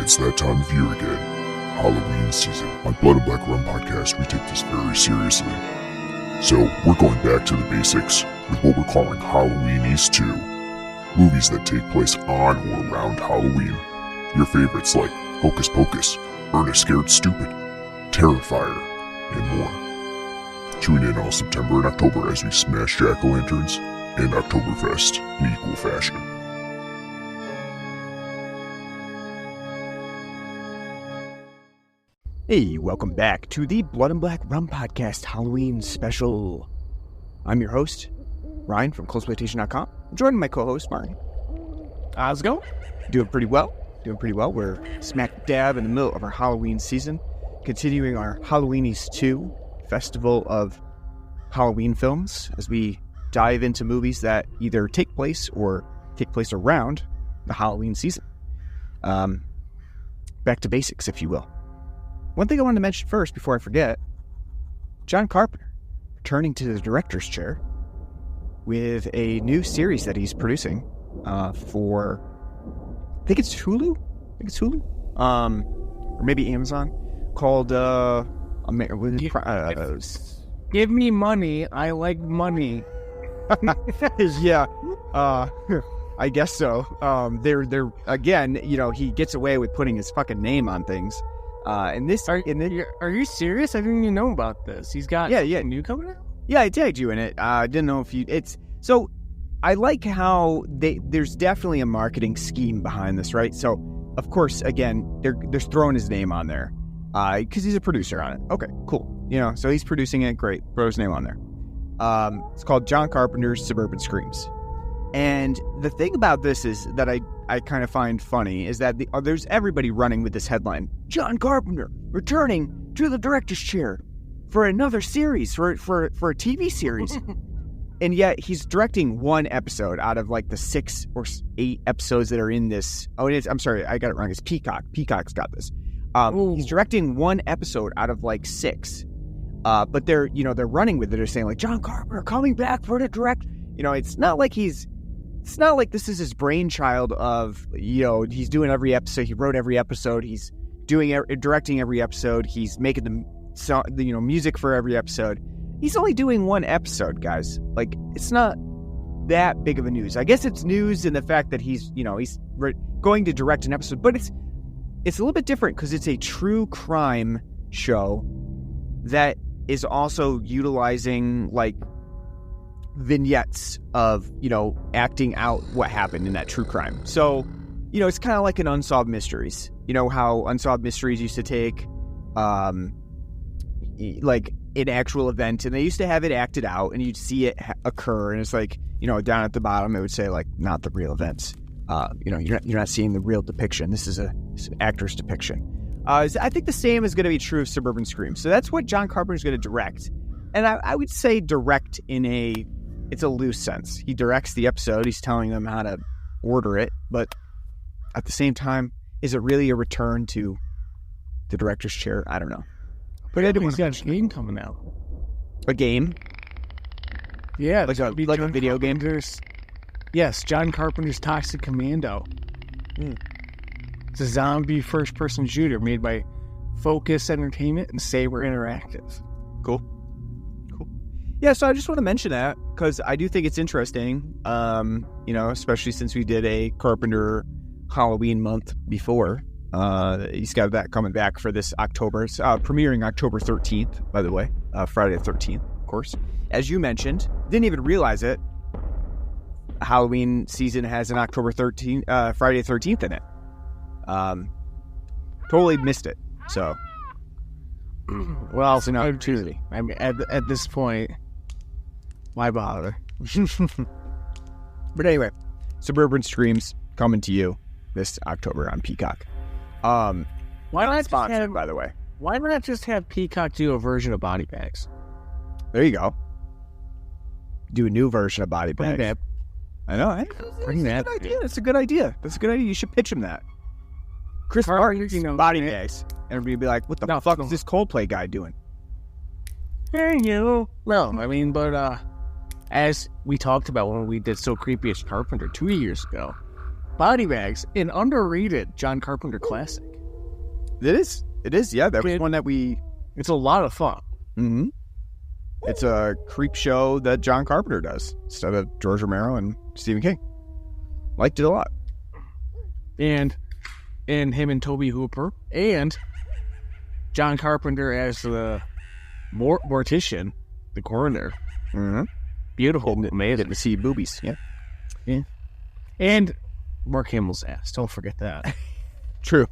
It's that time of year again, Halloween season. On Blood and Black Rum podcast, we take this very seriously. So we're going back to the basics with what we're calling Halloweenies 2. Movies that take place on or around Halloween. Your favorites like Hocus Pocus, Ernest Scared Stupid, Terrifier, and more. Tune in all September and October as we smash jack-o'-lanterns and Oktoberfest in equal fashion. Hey, welcome back to the Blood and Black Rum Podcast Halloween Special. I'm your host, Ryne from closeplaytation.com. I'm joining my co-host, Martin. How's it going? Doing pretty well. We're smack dab in the middle of our Halloween season, continuing our Halloweenies 2 Festival of Halloween films as we dive into movies that either take place around the Halloween season. Back to basics, if you will. One thing I wanted to mention first before I forget, John Carpenter returning to the director's chair with a new series that he's producing for, I think it's Hulu, or maybe Amazon, called Give me money. I like money. Yeah, I guess so. They're again, he gets away with putting his fucking name on things. Are you serious? I didn't even know about this. He's got a new coming out? Yeah, I tagged you in it. I didn't know if so I like how there's definitely a marketing scheme behind this, right? So of course, again, they're throwing his name on there because he's a producer on it. Okay, cool. So he's producing it. Great. Throw his name on there. It's called John Carpenter's Suburban Screams. And the thing about this is that I kind of find funny is that there's everybody running with this headline: John Carpenter returning to the director's chair for another series, for a TV series. And yet he's directing one episode out of like the 6 or 8 episodes that are in this. I'm sorry, I got it wrong. It's Peacock. Peacock's got this. He's directing one episode out of like 6. But they're running with it. They're saying like, John Carpenter coming back for the direct. It's not like this is his brainchild of, he's doing every episode. He wrote every episode. He's directing every episode. He's making the music for every episode. He's only doing one episode, guys. Like, it's not that big of a news. I guess it's news in the fact that he's going to direct an episode, but it's a little bit different because it's a true crime show that is also utilizing like vignettes of, acting out what happened in that true crime. So, it's kind of like an Unsolved Mysteries. How Unsolved Mysteries used to take, like an actual event, and they used to have it acted out, and you'd see it occur, and it's like, down at the bottom, it would say like, not the real events. You're not seeing the real depiction. This is an actor's depiction. I think the same is going to be true of Suburban Scream. So that's what John Carpenter's going to direct. And I would say direct it's a loose sense. He directs the episode. He's telling them how to order it. But at the same time, is it really a return to the director's chair? I don't know. But he's got a game coming out. A game? Yeah. Like a video game? Yes, John Carpenter's Toxic Commando. It's a zombie first-person shooter made by Focus Entertainment and Saber Interactive. Cool. Yeah, so I just want to mention that because I do think it's interesting, especially since we did a Carpenter Halloween month before. He's got that coming back for this October. It's premiering October 13th, by the way. Friday the 13th, of course. As you mentioned, didn't even realize it. Halloween season has an October 13th, Friday the 13th in it. Totally missed it. So, well, it's an opportunity. I mean, at this point, why bother? But anyway, Suburban Screams coming to you this October on Peacock. Why not sponsored, by the way? Why not just have Peacock do a version of Body Bags? There you go. Do a new version of Body Bags. I know. That's a good idea. You should pitch him that. Chris Martin's Body Bags. Everybody would be like, what the fuck is this Coldplay guy doing? Hey, you. No, I mean, but as we talked about when we did So Creepy as Carpenter 2 years ago, Body Bags, an underrated John Carpenter classic. It is. Yeah, that was one that we. It's a lot of fun. Mm-hmm. It's a creep show that John Carpenter does instead of George Romero and Stephen King. Liked it a lot. And him and Toby Hooper and John Carpenter as the mortician, the coroner. Mm-hmm. Beautiful, amazing. Getting to see boobies. Yeah. And Mark Hamill's ass. Don't forget that. True.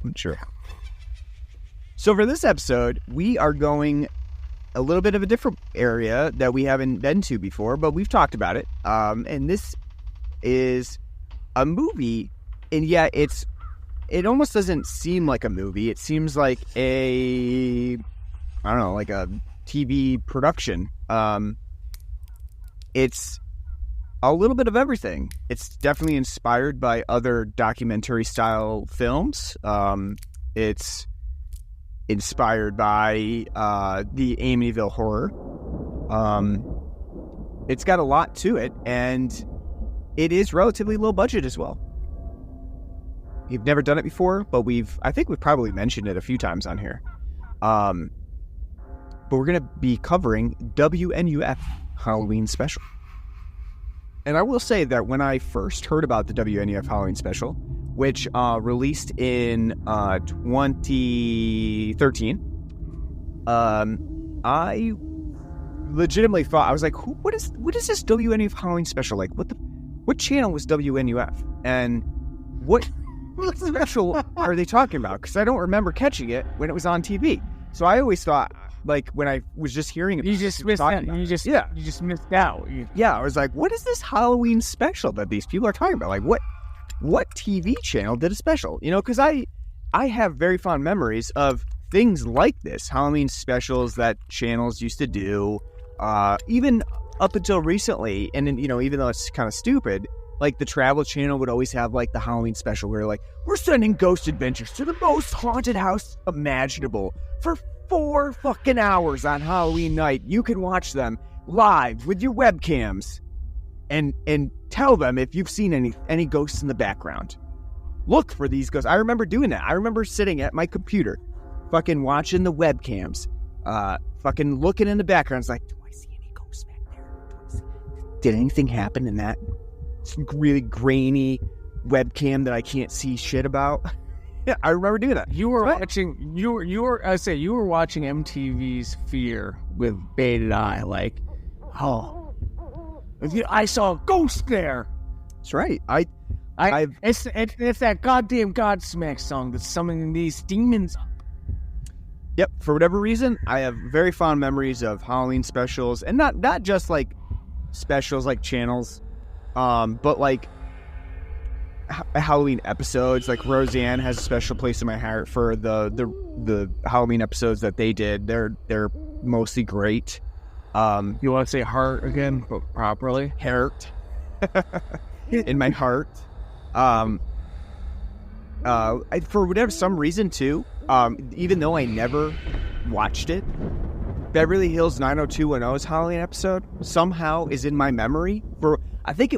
So for this episode, we are going a little bit of a different area that we haven't been to before, but we've talked about it. And this is a movie, and yet it almost doesn't seem like a movie. It seems like a TV production. It's a little bit of everything. It's definitely inspired by other documentary style films. It's inspired by the Amityville Horror. It's got a lot to it, and it is relatively low budget as well. We've never done it before, but I think we've probably mentioned it a few times on here. But we're going to be covering WNUF Halloween Special. And I will say that when I first heard about the WNUF Halloween Special, which released in 2013, I legitimately thought, I was like, what is this WNUF Halloween Special? Like, what channel was WNUF? And what special are they talking about? Because I don't remember catching it when it was on TV. So I always thought, like, when I was just hearing it, you just missed out. You just missed out. Yeah, I was like, what is this Halloween special that these people are talking about? Like, what TV channel did a special? You know, because I have very fond memories of things like this, Halloween specials that channels used to do, even up until recently. And then, you know, even though it's kind of stupid, like the Travel Channel would always have like the Halloween special where like, we're sending ghost adventures to the most haunted house imaginable for 4 fucking hours on Halloween night. You can watch them live with your webcams and tell them if you've seen any ghosts in the background. Look for these ghosts. I remember doing that. I remember sitting at my computer, fucking watching the webcams, fucking looking in the background. It's like, do I see any ghosts back there? Did anything happen in that really grainy webcam that I can't see shit about? Yeah, I remember doing that. You were watching MTV's Fear with bated eye, like, oh, I saw a ghost there. That's right. It's that goddamn Godsmack song that's summoning these demons up. Yep. For whatever reason, I have very fond memories of Halloween specials, and not just like specials like channels, but like Halloween episodes. Like Roseanne has a special place in my heart for the Halloween episodes that they did. They're mostly great. You want to say heart again, but properly? Heart. In my heart. For whatever some reason too, even though I never watched it, Beverly Hills 90210's Halloween episode somehow is in my memory.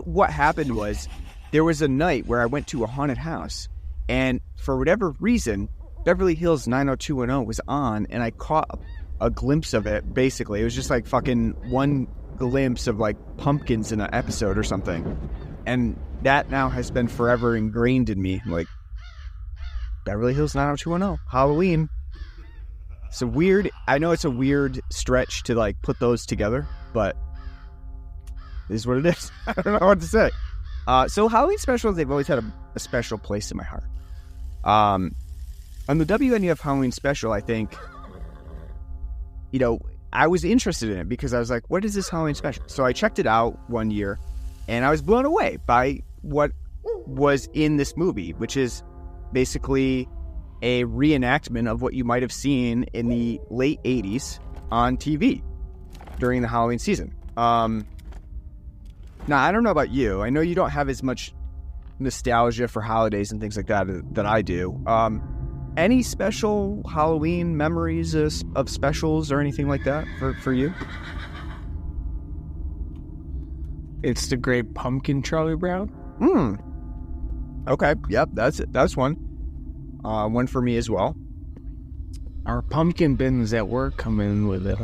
What happened was, there was a night where I went to a haunted house, and for whatever reason, Beverly Hills 90210 was on, and I caught a glimpse of it. Basically, it was just like fucking one glimpse of like pumpkins in an episode or something, and that now has been forever ingrained in me. Like, Beverly Hills 90210, Halloween. I know it's a weird stretch to like put those together, but it is what it is. I don't know what to say. So Halloween specials, they've always had a special place in my heart. On the WNUF Halloween Special, I think, you know, I was interested in it because I was like, what is this Halloween special? So I checked it out one year, and I was blown away by what was in this movie, which is basically a reenactment of what you might have seen in the late 80s on TV during the Halloween season. Now, I don't know about you. I know you don't have as much nostalgia for holidays and things like that I do. Any special Halloween memories of specials or anything like that for you? It's the Great Pumpkin, Charlie Brown. Okay. Yep. That's one. One for me as well. our pumpkin bins at work come in with it,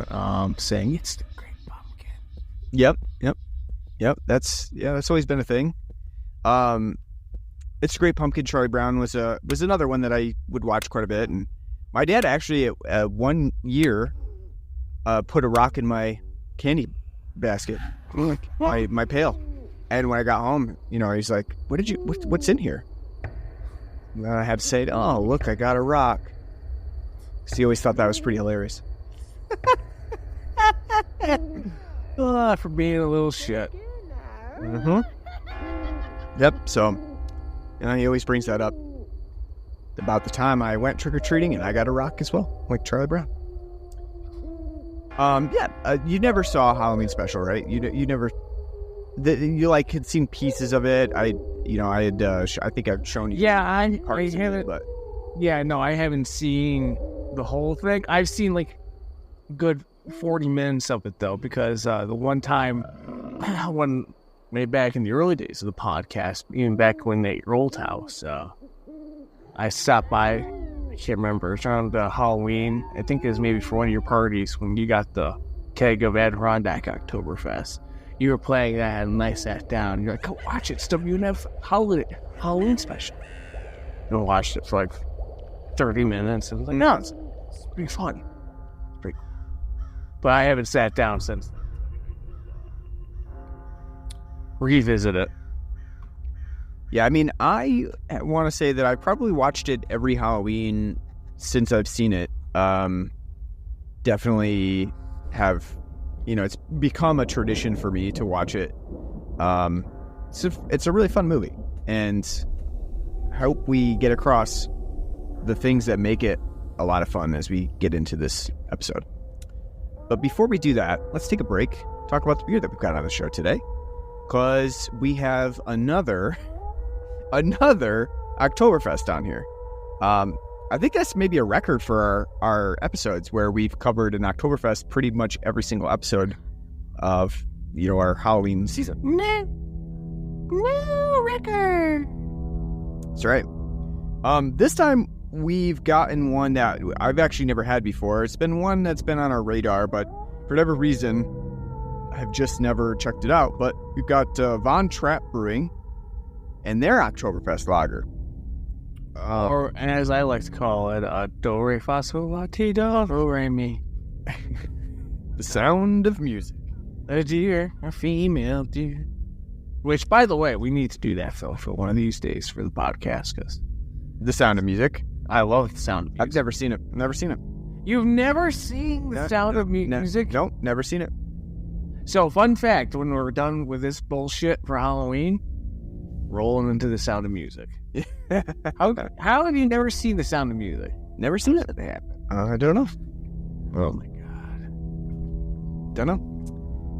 saying it's the great pumpkin. Yep. That's always been a thing. It's a Great Pumpkin. Charlie Brown was another one that I would watch quite a bit, and my dad actually one year put a rock in my candy basket, my pail, and when I got home, he's like, what's in here? And I had to say, oh, look, I got a rock. Because he always thought that was pretty hilarious. For being a little shit. Mm-hmm. Yep, so, he always brings that up. About the time I went trick-or-treating and I got a rock as well, like Charlie Brown. You never saw Halloween Special, right? You never... You had seen pieces of it. I think I've shown you. Yeah, I haven't. But yeah, no, I haven't seen the whole thing. I've seen good 40 minutes of it though, because the one time way back in the early days of the podcast, even back when at your old house, I stopped by. I can't remember. It was around Halloween. I think it was maybe for one of your parties when you got the keg of Adirondack Oktoberfest. You were playing that, and I sat down. You're like, "Go watch it. It's WNUF Halloween Special." And I watched it for 30 minutes. And I was like, "No, it's pretty fun. It's pretty cool." But I haven't sat down since. Revisit it. Yeah, I mean, I want to say that I probably watched it every Halloween since I've seen it. Definitely have. It's become a tradition for me to watch it. It's a really fun movie, and I hope we get across the things that make it a lot of fun as we get into this episode. But before we do that, let's take a break, talk about the beer that we've got on the show today, because we have another Oktoberfest on here. I think that's maybe a record for our episodes where we've covered an Oktoberfest pretty much every single episode of, our Halloween season. No record. That's right. This time we've gotten one that I've actually never had before. It's been one that's been on our radar, but for whatever reason, I've just never checked it out. But we've got Von Trapp Brewing and their Oktoberfest lager. Or, as I like to call it, do re fa sol la ti do re mi. The sound of music. A deer, a female deer. Which, by the way, we need to do that, Phil, for one of these days for the podcast. Cause The Sound of Music. I love The Sound of Music. I've never seen it. You've never seen The Sound of Music? Nope, never seen it. So, fun fact, when we're done with this bullshit for Halloween, rolling into The Sound of Music. How have you never seen The Sound of Music? Never seen it? I don't know. Oh my god. Don't know.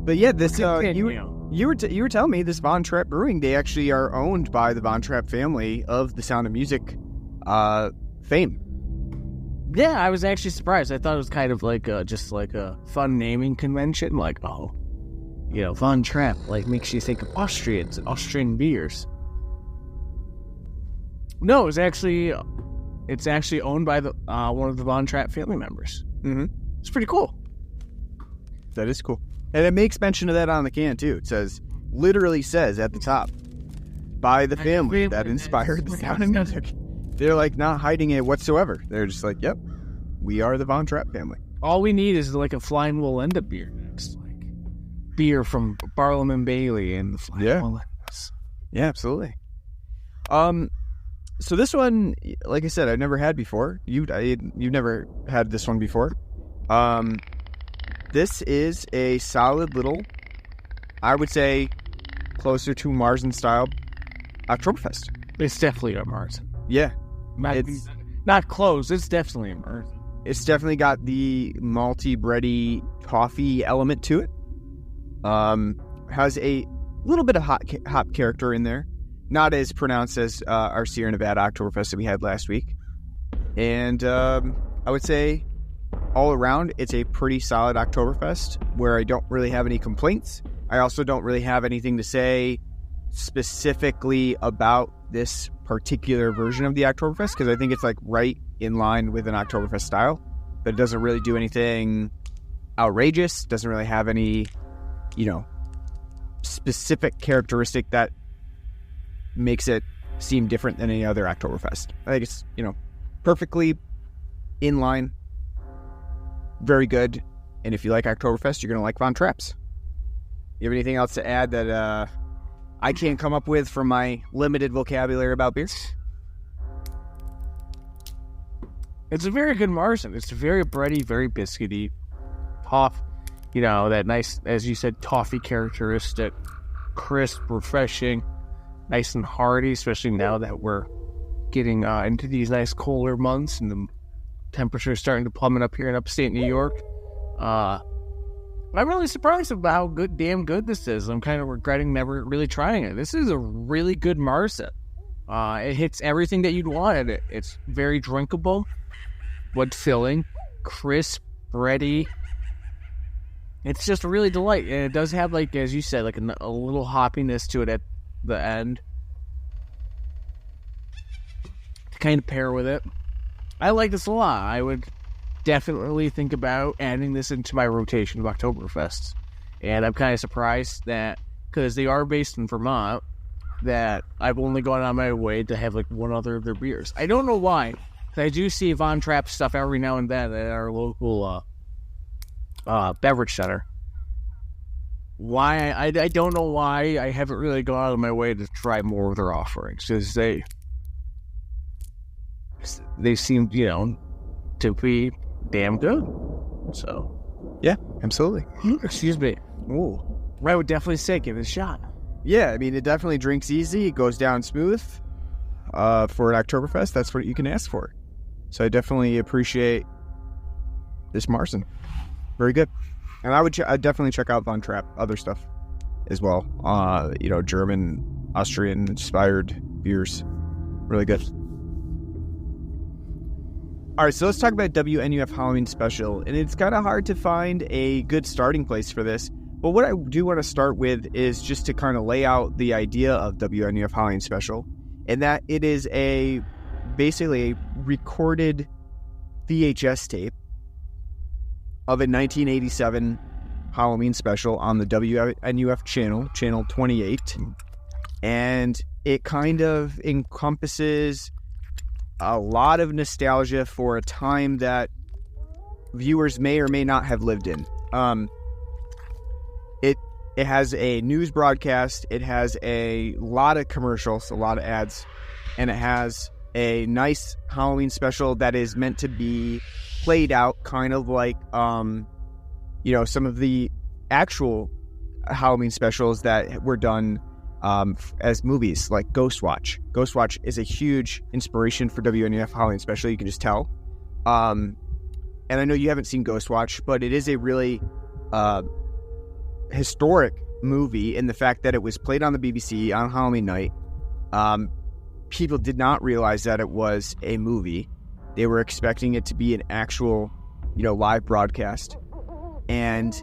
But yeah, this Continue. you were telling me this Von Trapp Brewing, they actually are owned by the Von Trapp family of The Sound of Music fame. Yeah, I was actually surprised. I thought it was kind of just a fun naming convention. Von Trapp makes you think of Austrians and Austrian beers. No, it's actually owned by the one of the Von Trapp family members. Mm-hmm. It's pretty cool. That is cool. And it makes mention of that on the can, too. It literally says at the top, by the family that inspired The Sound of Music. They're not hiding it whatsoever. They're just yep, we are the Von Trapp family. All we need is a Flying Willenda beer next. Beer from Barlam and Bailey and the Flying Willendas. Yeah, absolutely. So this one, like I said, I've never had before. You've never had this one before. This is a solid little, I would say, closer to Marzen style Oktoberfest. It's definitely a Marzen. Yeah. It's not close. It's definitely a Marzen. It's definitely got the malty, bready coffee element to it. Has a little bit of hop character in there. Not as pronounced as our Sierra Nevada Oktoberfest that we had last week. And I would say, all around, it's a pretty solid Oktoberfest where I don't really have any complaints. I also don't really have anything to say specifically about this particular version of the Oktoberfest because I think it's right in line with an Oktoberfest style. but it doesn't really do anything outrageous. Doesn't really have any, specific characteristic that makes it seem different than any other Oktoberfest. I think it's, perfectly in line, very good. And if you like Oktoberfest, you're going to like Von Trapp's. You have anything else to add that I can't come up with from my limited vocabulary about beer? It's a very good Marzen. It's very bready, very biscuity. Tough, that nice, as you said, toffee characteristic. Crisp, refreshing, nice and hearty, especially now that we're getting into these nice colder months and the temperature is starting to plummet up here in upstate New York. I'm really surprised about how damn good this is. I'm kind of regretting never really trying it. This is a really good Marzen. It hits everything that you'd want in it. It's very drinkable, but filling, crisp, bready. It's just a really delight, and it does have, like, as you said, like a little hoppiness to it at the end to kind of pair with it. I like this a lot. I would definitely think about adding this into my rotation of Oktoberfests, and I'm kind of surprised that, because they are based in Vermont, that I've only gone on my way to have, like, one other of their beers. I don't know why, because I do see Von Trapp stuff every now and then at our local beverage center. Why I don't know why I haven't really gone out of my way to try more of their offerings, because they seem to be damn good. So yeah, absolutely. Excuse me. Ooh, I would definitely say give it a shot. Yeah, I mean, it definitely drinks easy. It goes down smooth. For an Oktoberfest, that's what you can ask for. So I definitely appreciate this Marzen. Very good. And I'd definitely check out Von Trapp, other stuff as well. German, Austrian inspired beers. Really good. All right, so let's talk about WNUF Halloween Special. And it's kind of hard to find a good starting place for this. But what I do want to start with is just to kind of lay out the idea of WNUF Halloween Special. And that it is basically a recorded VHS tape of a 1987 Halloween special on the WNUF channel 28. And it kind of encompasses a lot of nostalgia for a time that viewers may or may not have lived in. It has a news broadcast, it has a lot of commercials, a lot of ads, and it has a nice Halloween special that is meant to be played out kind of like, some of the actual Halloween specials that were done as movies, like Ghostwatch. Ghostwatch is a huge inspiration for WNUF Halloween Special, you can just tell. And I know you haven't seen Ghostwatch, but it is a really historic movie in the fact that it was played on the BBC on Halloween night. People did not realize that it was a movie. They were expecting it to be an actual, live broadcast. And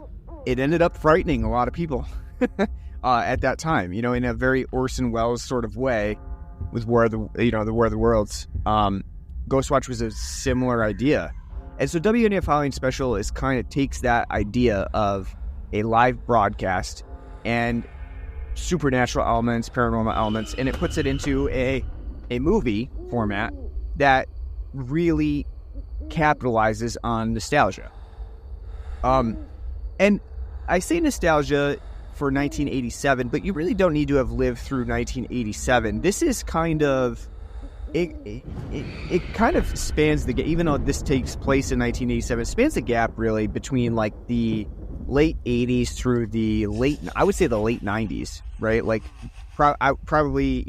it ended up frightening a lot of people at that time, in a very Orson Welles sort of way with War of the Worlds. Ghostwatch was a similar idea. And so WNUF Halloween Special is kind of takes that idea of a live broadcast and supernatural elements, paranormal elements, and it puts it into a movie format that really capitalizes on nostalgia. And I say nostalgia for 1987, but you really don't need to have lived through 1987. This is kind of it kind of spans the gap, even though this takes place in 1987, it spans the gap really between like the late 80s through the late 90s, right? Like probably,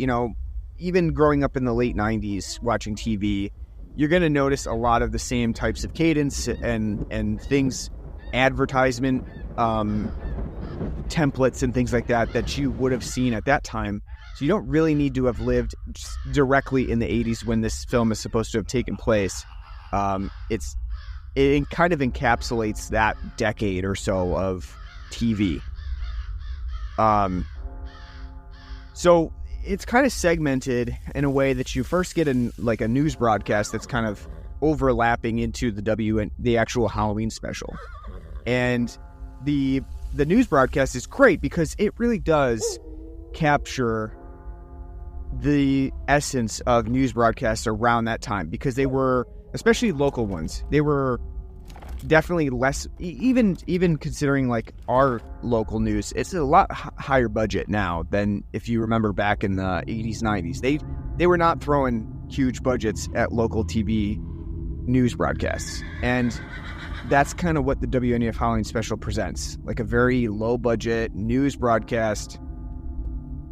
even growing up in the late 90s watching TV, you're going to notice a lot of the same types of cadence and things, advertisement templates and things like that you would have seen at that time. So you don't really need to have lived directly in the 80s when this film is supposed to have taken place. It kind of encapsulates that decade or so of TV. So it's kind of segmented in a way that you first get a news broadcast that's kind of overlapping into the actual Halloween special. And the news broadcast is great because it really does capture the essence of news broadcasts around that time, because they were, especially local ones, they were definitely less, even considering like our local news, it's a lot higher budget now than if you remember back in the 80s, 90s. They were not throwing huge budgets at local TV news broadcasts. And that's kind of what the WNUF Halloween Special presents, like a very low budget news broadcast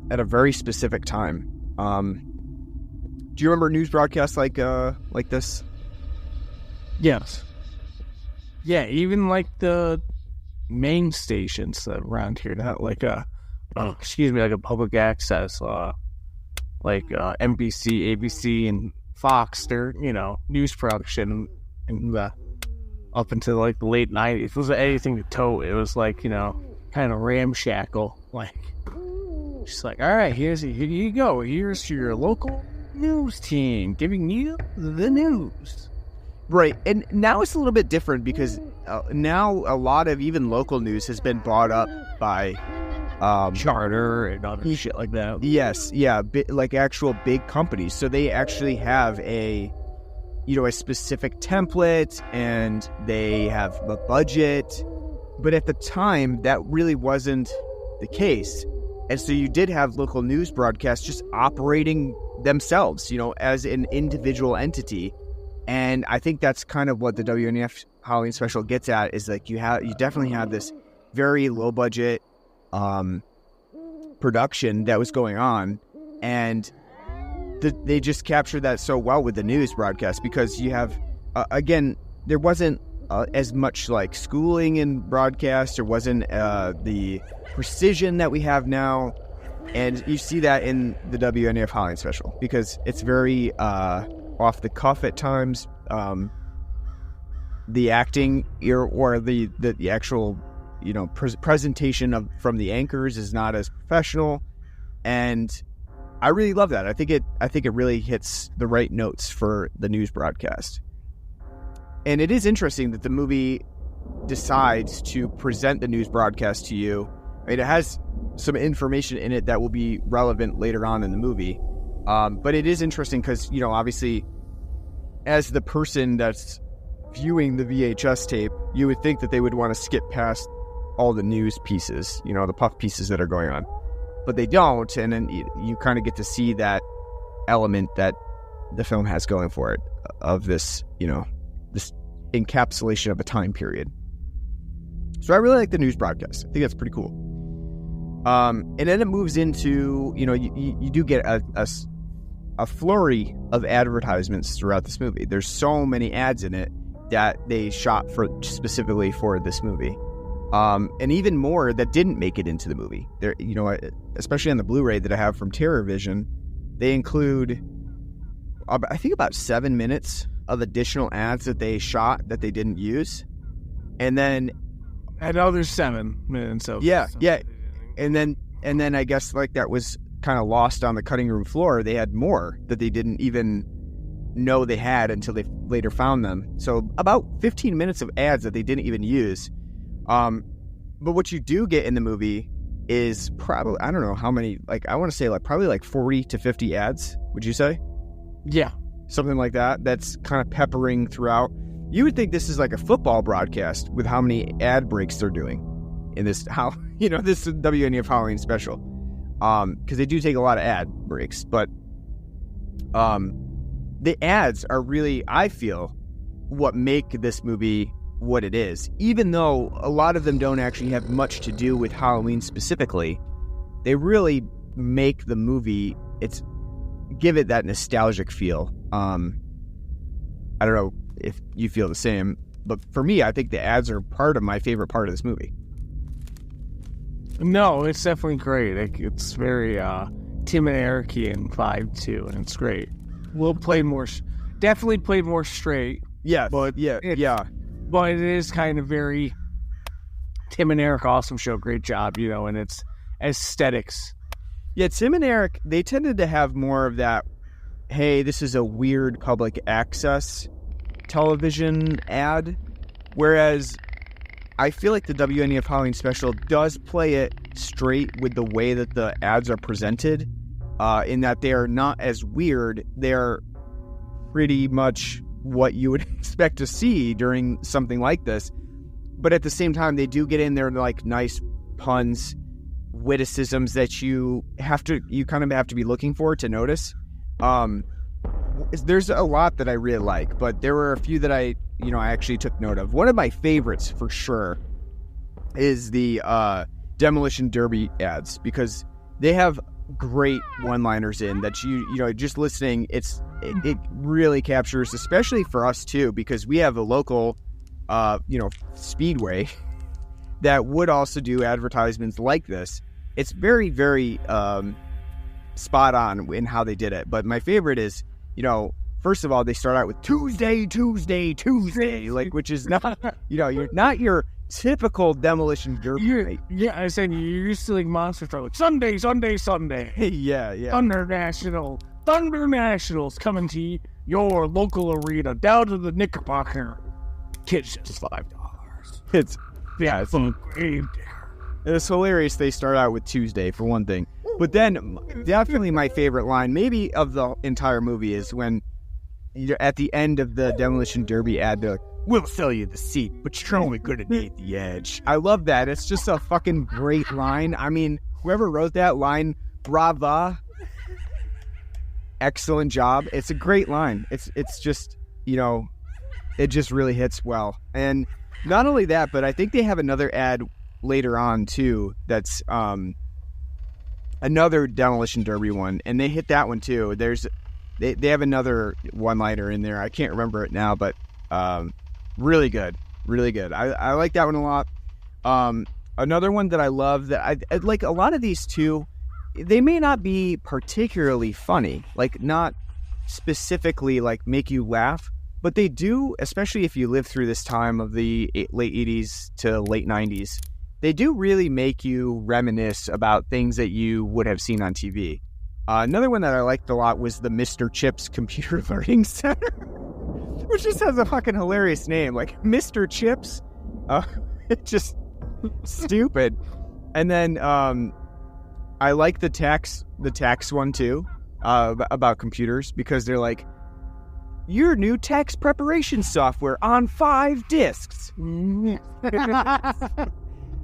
at a very specific time. Do you remember news broadcasts like this? Yes. Yeah, even like the main stations around here, not like like a public access, like NBC, ABC, and Fox. They're news production, and up until like the late 90s, if it was anything to tote, it was like kind of ramshackle, like just like, all right, here you go, here's your local news team giving you the news. Right, and now it's a little bit different because now a lot of even local news has been bought up by Charter and other shit like that. Yes, yeah, like actual big companies. So they actually have a specific template, and they have a budget. But at the time, that really wasn't the case. And so you did have local news broadcasts just operating themselves, as an individual entity. And I think that's kind of what the WNUF Halloween Special gets at, is like you definitely have this very low budget production that was going on, and they just captured that so well with the news broadcast, because you have again, there wasn't as much like schooling in broadcast, there wasn't the precision that we have now, and you see that in the WNUF Halloween Special because it's very off the cuff at times. The acting or the actual presentation from the anchors is not as professional, and I really love that. I think it really hits the right notes for the news broadcast. And it is interesting that the movie decides to present the news broadcast to you. I mean, it has some information in it that will be relevant later on in the movie. But it is interesting because, obviously, as the person that's viewing the VHS tape, you would think that they would want to skip past all the news pieces, the puff pieces that are going on. But they don't, and then you kind of get to see that element that the film has going for it, of this, this encapsulation of a time period. So I really like the news broadcast. I think that's pretty cool. And then it moves into, you do get a flurry of advertisements throughout this movie. There's so many ads in it that they shot specifically for this movie. And even more that didn't make it into the movie. There, especially on the Blu-ray that I have from Terror Vision, they include, I think, about 7 minutes of additional ads that they shot that they didn't use. And then another 7 minutes of yeah. And then I guess like that was kind of lost on the cutting room floor. They had more that they didn't even know they had until they later found them. So about 15 minutes of ads that they didn't even use. But what you do get in the movie is probably, I don't know how many, like I want to say like probably like 40 to 50 ads, would you say? Yeah. Something like that. That's kind of peppering throughout. You would think this is like a football broadcast with how many ad breaks they're doing in this, this WNUF Halloween Special. Because they do take a lot of ad breaks, but the ads are really, I feel, what make this movie what it is. Even though a lot of them don't actually have much to do with Halloween specifically, they really make the movie, give it that nostalgic feel. I don't know if you feel the same, but for me, I think the ads are part of my favorite part of this movie. No, it's definitely great. It's very Tim and Eric-ian vibe too, and it's great. Definitely played more straight. Yeah, but But it is kind of very Tim and Eric Awesome Show. Great job, and its aesthetics. Yeah, Tim and Eric, they tended to have more of that, hey, this is a weird public access television ad, whereas I feel like the WNUF Halloween Special does play it straight with the way that the ads are presented, in that they are not as weird. They're pretty much what you would expect to see during something like this. But at the same time, they do get in there like nice puns, witticisms that you kind of have to be looking for to notice. There's a lot that I really like, but there were a few that I actually took note of. One of my favorites for sure is the Demolition Derby ads, because they have great one-liners in that just listening, it really captures, especially for us too, because we have a local speedway that would also do advertisements like this. It's very, very spot on in how they did it. But my favorite is, first of all, they start out with Tuesday, like, which is not, you're not your typical Demolition Derby. Yeah, I said you're used to like monster truck, like Sunday. yeah. Thunder Nationals coming to your local arena down to the Knickerbocker. Kids just $5. It's hilarious. They start out with Tuesday for one thing, but then definitely my favorite line, maybe of the entire movie, is when you're at the end of the Demolition Derby ad, they're like, "We'll sell you the seat, but you're only going to need the edge." I love that. It's just a fucking great line. I mean, whoever wrote that line, brava, excellent job. It's a great line. It's just, it just really hits well. And not only that, but I think they have another ad later on too that's another Demolition Derby one, and they hit that one too. They have another one-liner in there. I can't remember it now, but really good. I like that one a lot. Another one that I love, that I like, a lot of these too, they may not be particularly funny, like not specifically like make you laugh, but they do, especially if you live through this time of the late 80s to late 90s, they do really make you reminisce about things that you would have seen on TV. Another one that I liked a lot was the Mr. Chips Computer Learning Center, which just has a fucking hilarious name, like Mr. Chips. It's just stupid. And then I like the tax one too, about computers, because they're like, your new tax preparation software on 5 discs.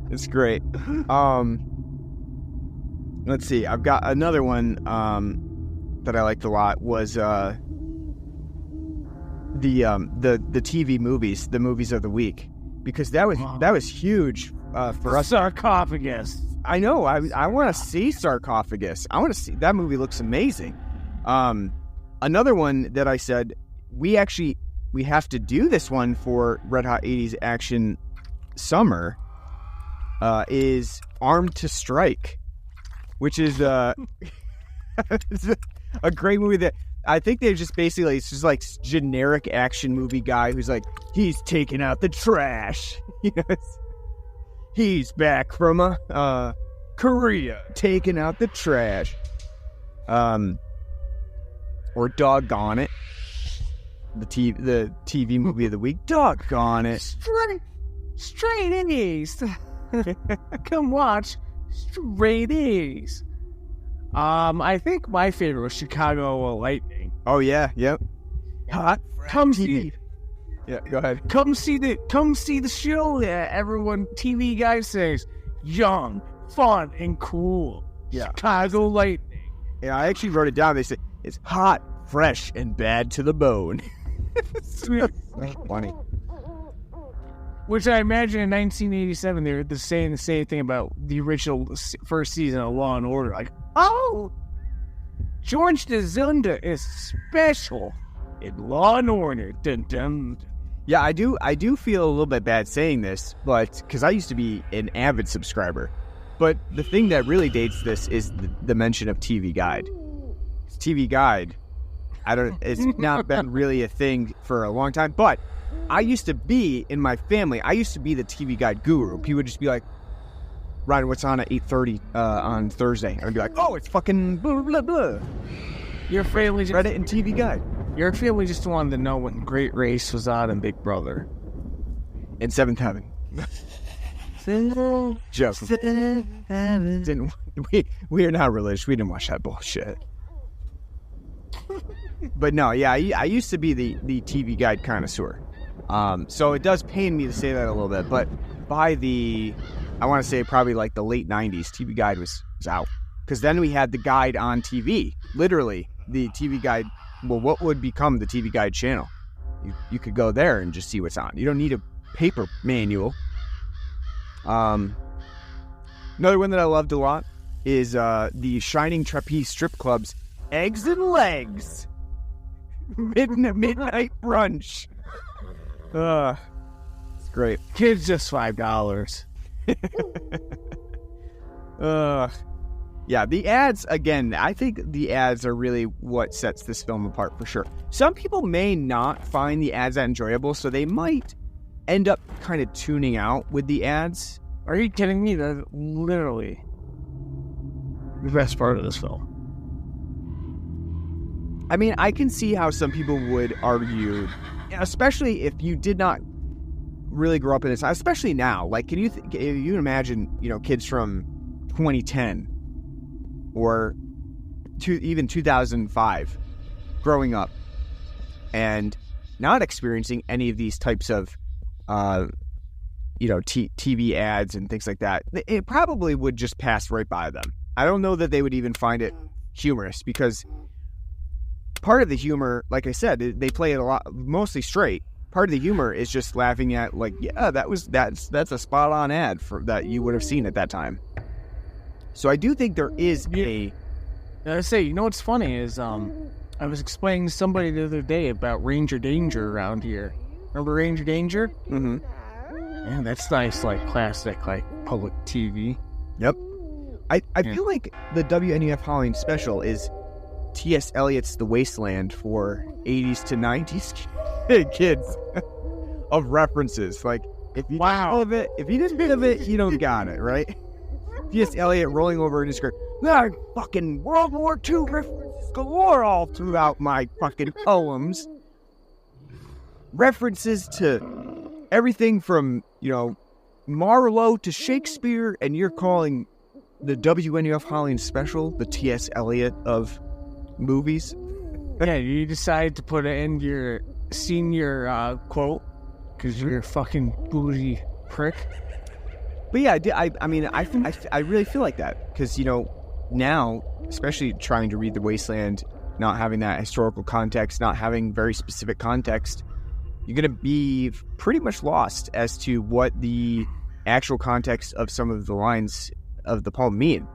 It's great. Let's see. I've got another one that I liked a lot was the TV movies, the movies of the week, because that was huge for us. Sarcophagus. I know. I want to see Sarcophagus. I want to see that movie. Looks amazing. Another one that I said we have to do this one for Red Hot 80s Action Summer is Armed to Strike, which is it's a great movie that I think they're just basically, it's just like generic action movie guy who's like, he's taking out the trash. He's back from Korea, taking out the trash. Or Doggone It, the TV movie of the week. Doggone It. Straight A's. Come watch Straight A's. I think my favorite was Chicago Lightning. Oh yeah, yep. Hot. Come see. Yeah, go ahead. Come see the show that everyone TV guy says young, fun, and cool. Yeah. Chicago Lightning. Yeah, I actually wrote it down. They say it's hot, fresh, and bad to the bone. Sweet. Funny. Which I imagine in 1987 they were saying the same thing about the original first season of Law and Order. Like, oh, George DeZunda is special in Law and Order. Dun, dun. Yeah, I do feel a little bit bad saying this, but because I used to be an avid subscriber. But the thing that really dates this is the mention of TV Guide. TV Guide, it's not been really a thing for a long time, but I used to be, in my family, I used to be the TV Guide guru. People would just be like, Ryne, what's on at 8:30 on Thursday? I'd be like, oh, it's fucking blah, blah, blah. Your family just Reddit and TV Guide. Your family just wanted to know when Great Race was on in Big Brother. In Seventh Heaven. Joke. We are not religious. We didn't watch that bullshit. But no, yeah, I used to be the TV Guide connoisseur. So it does pain me to say that a little bit, but by I want to say probably like the late 90s, TV Guide was out. Because then we had the Guide on TV. Literally, the TV Guide, well, what would become the TV Guide channel? You could go there and just see what's on. You don't need a paper manual. Another one that I loved a lot is the Shining Trapeze Strip Club's Eggs and Legs midnight brunch. It's great. Kids just $5. Yeah, the ads, again, I think the ads are really what sets this film apart for sure. Some people may not find the ads that enjoyable, so they might end up kind of tuning out with the ads. Are you kidding me? That's literally the best part of this film. I mean, I can see how some people would argue, especially if you did not really grow up in this, especially now. Like, can you imagine, kids from 2010 or even 2005 growing up and not experiencing any of these types of, TV ads and things like that? It probably would just pass right by them. I don't know that they would even find it humorous, because part of the humor, like I said, they play it a lot, mostly straight. Part of the humor is just laughing at, like, yeah, that's a spot on ad that you would have seen at that time. So I do think there is I say, what's funny is, I was explaining to somebody the other day about Ranger Danger around here. Remember Ranger Danger? Mm-hmm. Yeah, that's nice, like, classic, like, public TV. Yep. I feel like the WNUF Halloween Special is T.S. Eliot's The Wasteland for 80s to 90s kids of references. Like, if you didn't have it, you don't got it, right? T.S. Eliot rolling over in his script, fucking World War II references galore all throughout my fucking poems. References to everything from, Marlowe to Shakespeare, and you're calling the WNUF Halloween Special the T.S. Eliot of movies. Yeah, you decided to put it in your senior quote because you're a fucking bougie prick. But yeah, I really feel like that because, now, especially trying to read The Wasteland, not having that historical context, not having very specific context, you're going to be pretty much lost as to what the actual context of some of the lines of the poem mean.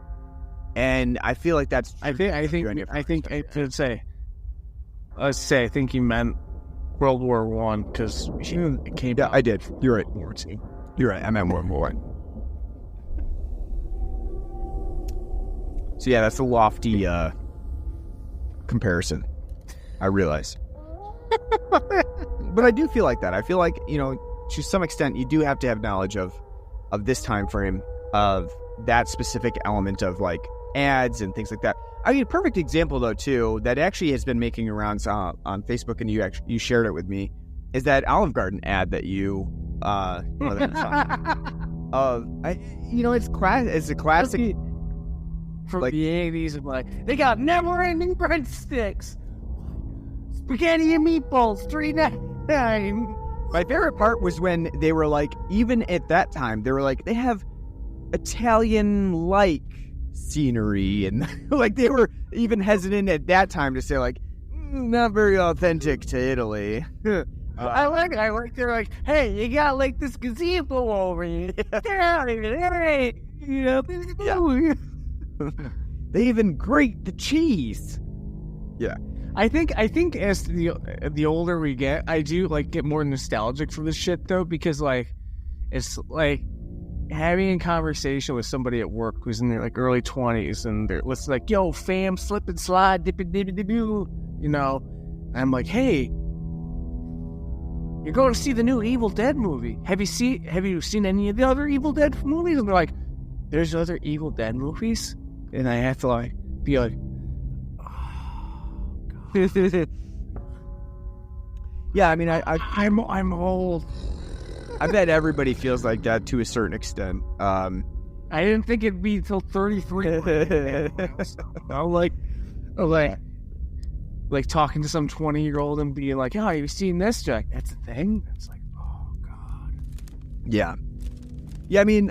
And I feel like that's... I think you meant World War One because it came out. Yeah, I did. You're right. War II. You're right. I meant World War One. So yeah, that's a lofty comparison. I realize. But I do feel like that. I feel like, to some extent, you do have to have knowledge of this time frame, of that specific element of, like, ads and things like that. I mean, a perfect example, though, too, that actually has been making rounds on Facebook, and you shared it with me, is that Olive Garden ad that you... it's a classic... From the 80s, of like, they got never-ending breadsticks, spaghetti and meatballs, $3.99. My favorite part was when they were like, even at that time, they were like, they have Italian-like scenery, and like they were even hesitant at that time to say, like, not very authentic to Italy. I like they're like, hey, you got like this gazebo over here. Yeah. They even grate the cheese. Yeah. I think as the older we get, I do like get more nostalgic for this shit though, because like it's like having a conversation with somebody at work who's in their like early 20s and they're like, yo fam, slip and slide, dip and dip, I'm like, hey, you're going to see the new Evil Dead movie. Have you seen any of the other Evil Dead movies? And they're like, there's other Evil Dead movies? And I have to like be like, oh, God. Yeah, I mean, I'm old. I bet everybody feels like that to a certain extent. I didn't think it'd be till 33. like talking to some 20-year-old and being like, "Oh, you've seen this, Jack? That's a thing." It's like, oh god. Yeah. I mean,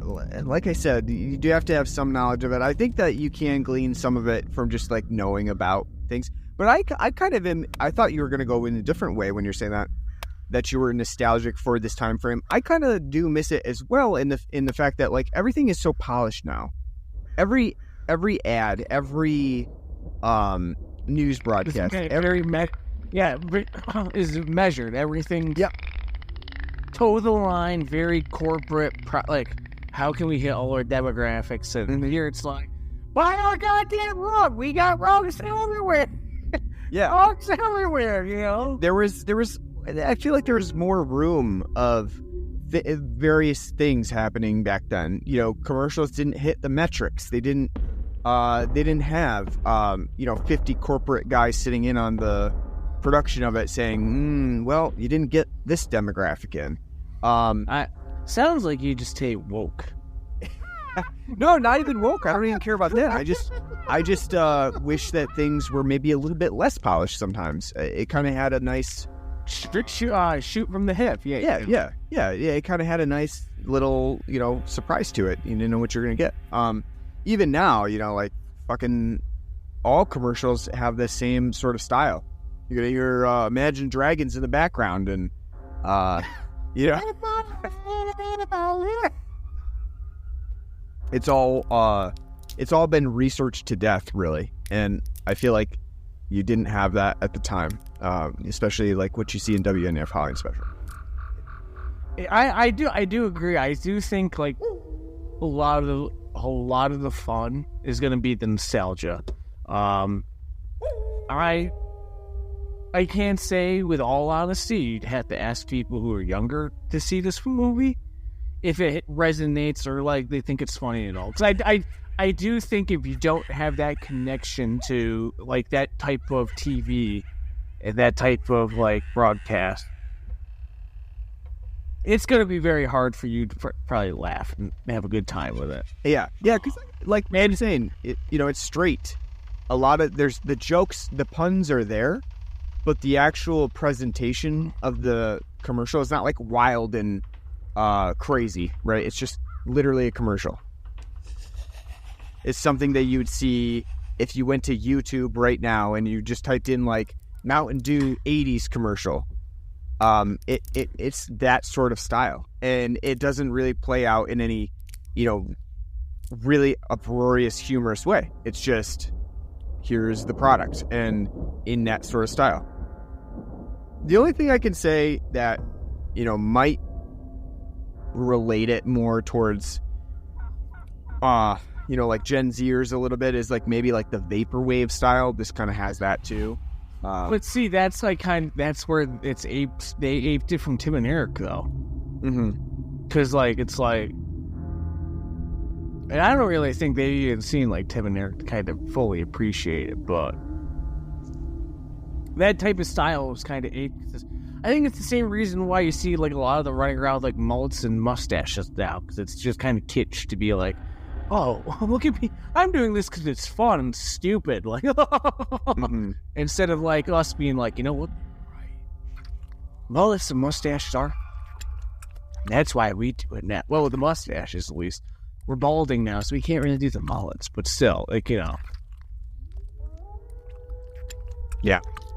like I said, you do have to have some knowledge of it. I think that you can glean some of it from just like knowing about things. But I kind of am. I thought you were going to go in a different way when you're saying that you were nostalgic for this time frame. I kind of do miss it as well in the fact that like everything is so polished now. Every ad, every news broadcast, is measured. Everything. Yep. Toe the line, very corporate. Like, how can we hit all our demographics? And here it's like, why our goddamn wrong? We got wrongs everywhere. Yeah, wrongs everywhere. You know. There was. I feel like there was more room of various things happening back then. You know, commercials didn't hit the metrics. They didn't have 50 corporate guys sitting in on the production of it saying, well, you didn't get this demographic in. Sounds like you just stay woke. No, not even woke. I don't even care about that. I just wish that things were maybe a little bit less polished sometimes. It kind of had a nice shoot from the hip. Yeah. It kind of had a nice little, surprise to it. You didn't know what you're gonna get. Even now, like fucking all commercials have the same sort of style. You're gonna hear Imagine Dragons in the background, and it's all been researched to death, really. And I feel like you didn't have that at the time, especially like what you see in WNUF Halloween Special. I do agree. I do think like a lot of the fun is going to be the nostalgia. I can't say with all honesty. You'd have to ask people who are younger to see this movie if it resonates or like they think it's funny at all. Because I do think if you don't have that connection to like that type of TV and that type of like broadcast, it's going to be very hard for you to probably laugh and have a good time with it. Yeah, because like man saying, it's straight. A lot of there's the jokes, the puns are there, but the actual presentation of the commercial is not like wild and crazy, right? It's just literally a commercial. It's something that you would see if you went to YouTube right now and you just typed in like Mountain Dew 80s commercial. It's that sort of style, and it doesn't really play out in any, really uproarious, humorous way. It's just, here's the product, and in that sort of style. The only thing I can say that, might relate it more towards, like Gen Zers a little bit is like maybe like the vaporwave style. This kind of has that too. But see, that's like that's where it's aped. They aped it from Tim and Eric though. Mm-hmm. Because like it's like, and I don't really think they've even seen like Tim and Eric kind of fully appreciate it, but that type of style was kind of aped. I think it's the same reason why you see like a lot of them running around with like mullets and mustaches now, because it's just kind of kitsch to be like, oh, look at me, I'm doing this because it's fun and stupid, like instead of like us being like, you know what, mullets and mustaches are, that's why we do it now. Well, with the mustaches at least, we're balding now, so we can't really do the mullets, but still, like, yeah.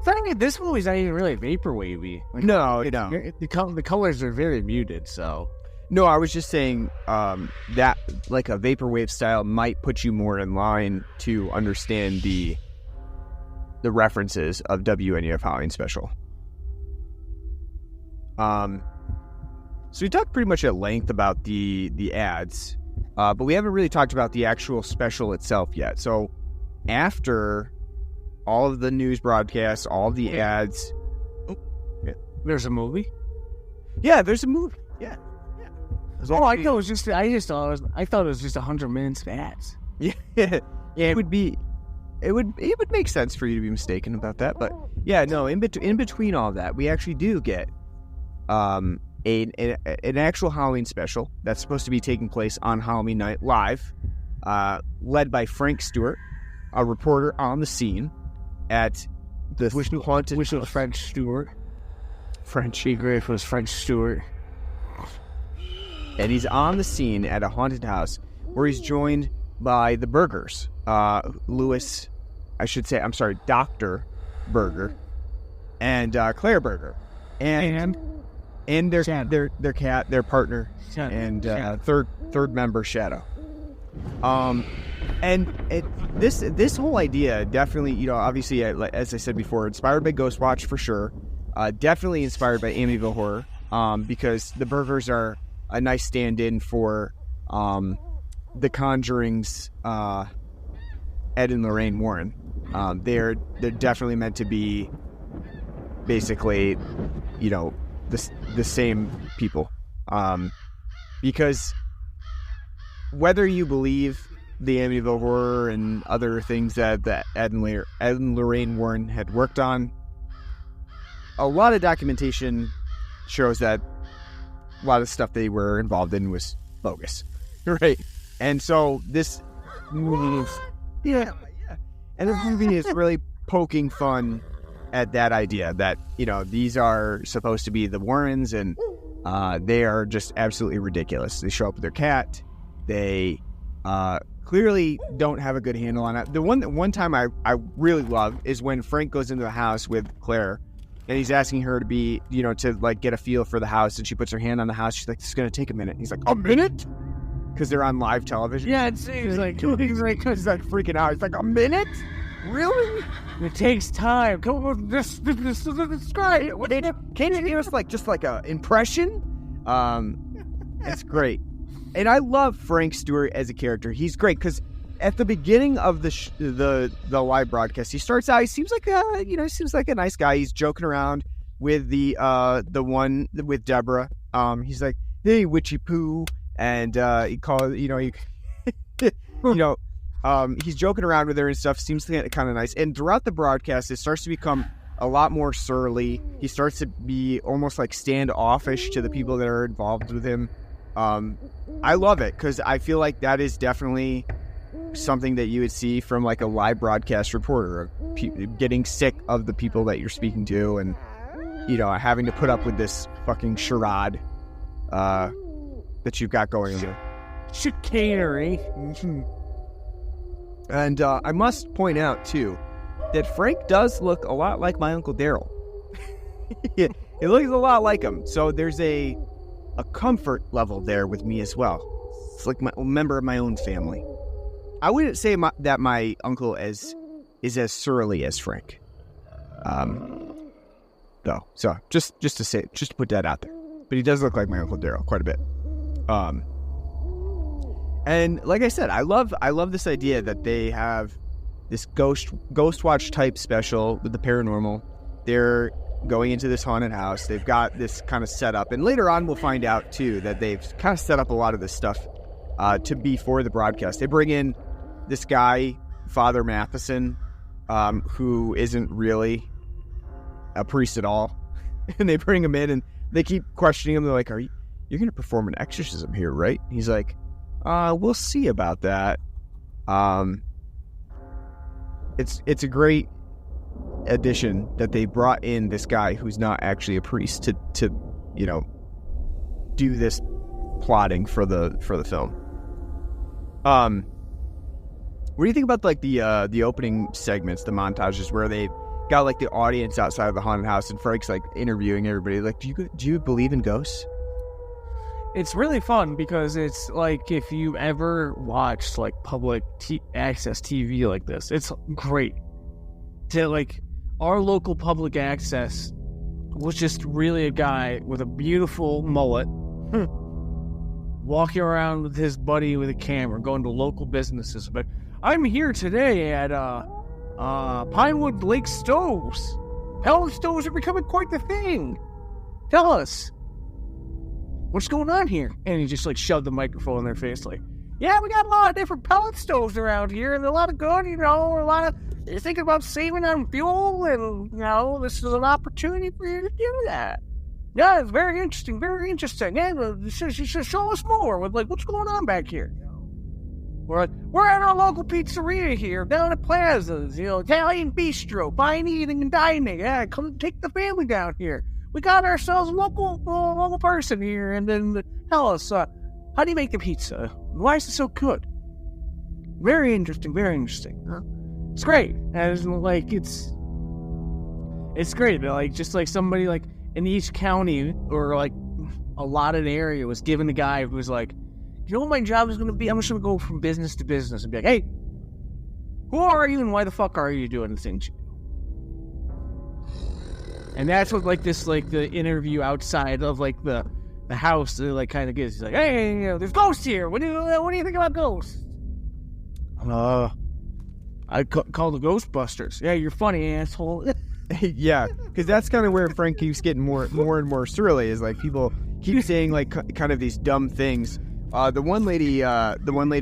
I mean, this movie's not even really vaporwavy. Like, No. The colors are very muted, so. No, I was just saying that like a vaporwave style might put you more in line to understand the references of WNUF Halloween Special. So we talked pretty much at length about the ads, but we haven't really talked about the actual special itself yet. So after all of the news broadcasts, all of the ads. There's a movie? Yeah, there's a movie. Yeah. Oh, I thought it was just 100 minutes of ads. Yeah, it would be. it would make sense for you to be mistaken about that. But yeah, no, in between all that, we actually do get an actual Halloween special that's supposed to be taking place on Halloween night live, led by Frank Stewart, a reporter on the scene at the haunted. Wish it was French Stewart. Frenchie Griff was French Stewart. And he's on the scene at a haunted house where he's joined by the Burgers, Dr. Burger, and Claire Burger, and their cat, their partner, and third member Shadow. And this whole idea definitely, obviously, as I said before, inspired by Ghostwatch for sure. Definitely inspired by Amityville Horror, because the Burgers are a nice stand-in for The Conjuring's Ed and Lorraine Warren. They're definitely meant to be basically, the same people, because whether you believe the Amityville Horror and other things that Ed and Lorraine Warren had worked on, a lot of documentation shows that a lot of stuff they were involved in was bogus, right? And so this movie, and this movie is really poking fun at that idea that these are supposed to be the Warrens, and they are just absolutely ridiculous. They show up with their cat. They clearly don't have a good handle on it. The one time I really love is when Frank goes into the house with Claire, and he's asking her to be, to like get a feel for the house, and she puts her hand on the house. She's like, "This is gonna take a minute." And he's like, "A minute?" Because they're on live television. Yeah, it seems like he's like freaking out. He's like, "A minute? Really? It takes time. Come on, just describe it. Can you give us just like a impression?" It's great, and I love Frank Stewart as a character. He's great because at the beginning of the live broadcast, he starts out. He seems like a nice guy. He's joking around with the one with Deborah. He's like, "Hey, witchy poo," and he calls he's joking around with her and stuff. Seems kind of nice. And throughout the broadcast, it starts to become a lot more surly. He starts to be almost like standoffish to the people that are involved with him. I love it because I feel like that is definitely something that you would see from like a live broadcast reporter, of getting sick of the people that you're speaking to, and having to put up with this fucking charade that you've got going on. Chicanery. And I must point out too that Frank does look a lot like my Uncle Daryl. It looks a lot like him, so there's a comfort level there with me as well. It's like a member of my own family. I wouldn't say that my uncle is as surly as Frank, though. So just to put that out there. But he does look like my Uncle Daryl quite a bit. And like I said, I love this idea that they have this Ghostwatch type special with the paranormal. They're going into this haunted house. They've got this kind of set up, and later on we'll find out too that they've kind of set up a lot of this stuff to be for the broadcast. They bring in this guy, Father Matheson, who isn't really a priest at all. And they bring him in and they keep questioning him. They're like, you're going to perform an exorcism here, right? And he's like, we'll see about that. It's a great addition that they brought in this guy who's not actually a priest to do this plotting for the film. What do you think about like the opening segments, the montages where they got like the audience outside of the haunted house and Frank's like interviewing everybody? Like, do you believe in ghosts? It's really fun because it's like if you ever watched like public access TV like this, it's great. To like our local public access was just really a guy with a beautiful mullet walking around with his buddy with a camera, going to local businesses. But I'm here today at Pinewood Lake Stoves. Pellet stoves are becoming quite the thing. Tell us, what's going on here? And he just like shoved the microphone in their face like, Yeah, we got a lot of different pellet stoves around here, and a lot of good, a lot of, you're thinking about saving on fuel, and, this is an opportunity for you to do that. Yeah, it's very interesting, very interesting. Yeah, show us more with, what's going on back here? We're at our local pizzeria here, down at Plaza's, Italian Bistro, fine eating and dining. Yeah, come take the family down here. We got ourselves a local person here, and then tell us, how do you make the pizza? Why is it so good? Very interesting, very interesting. Huh? It's great. As it's great. Just somebody in each county or allotted area was given a guy who was like, you know what my job is going to be? I'm just going to go from business to business and be like, hey, who are you and why the fuck are you doing the things you do? And that's what the interview outside of the house kind of gives. He's like, hey, there's ghosts here. What do you think about ghosts? I call the Ghostbusters. Yeah, you're funny, asshole. Yeah, because that's kind of where Frank keeps getting more and more surly. Is people keep saying kind of these dumb things. The one lady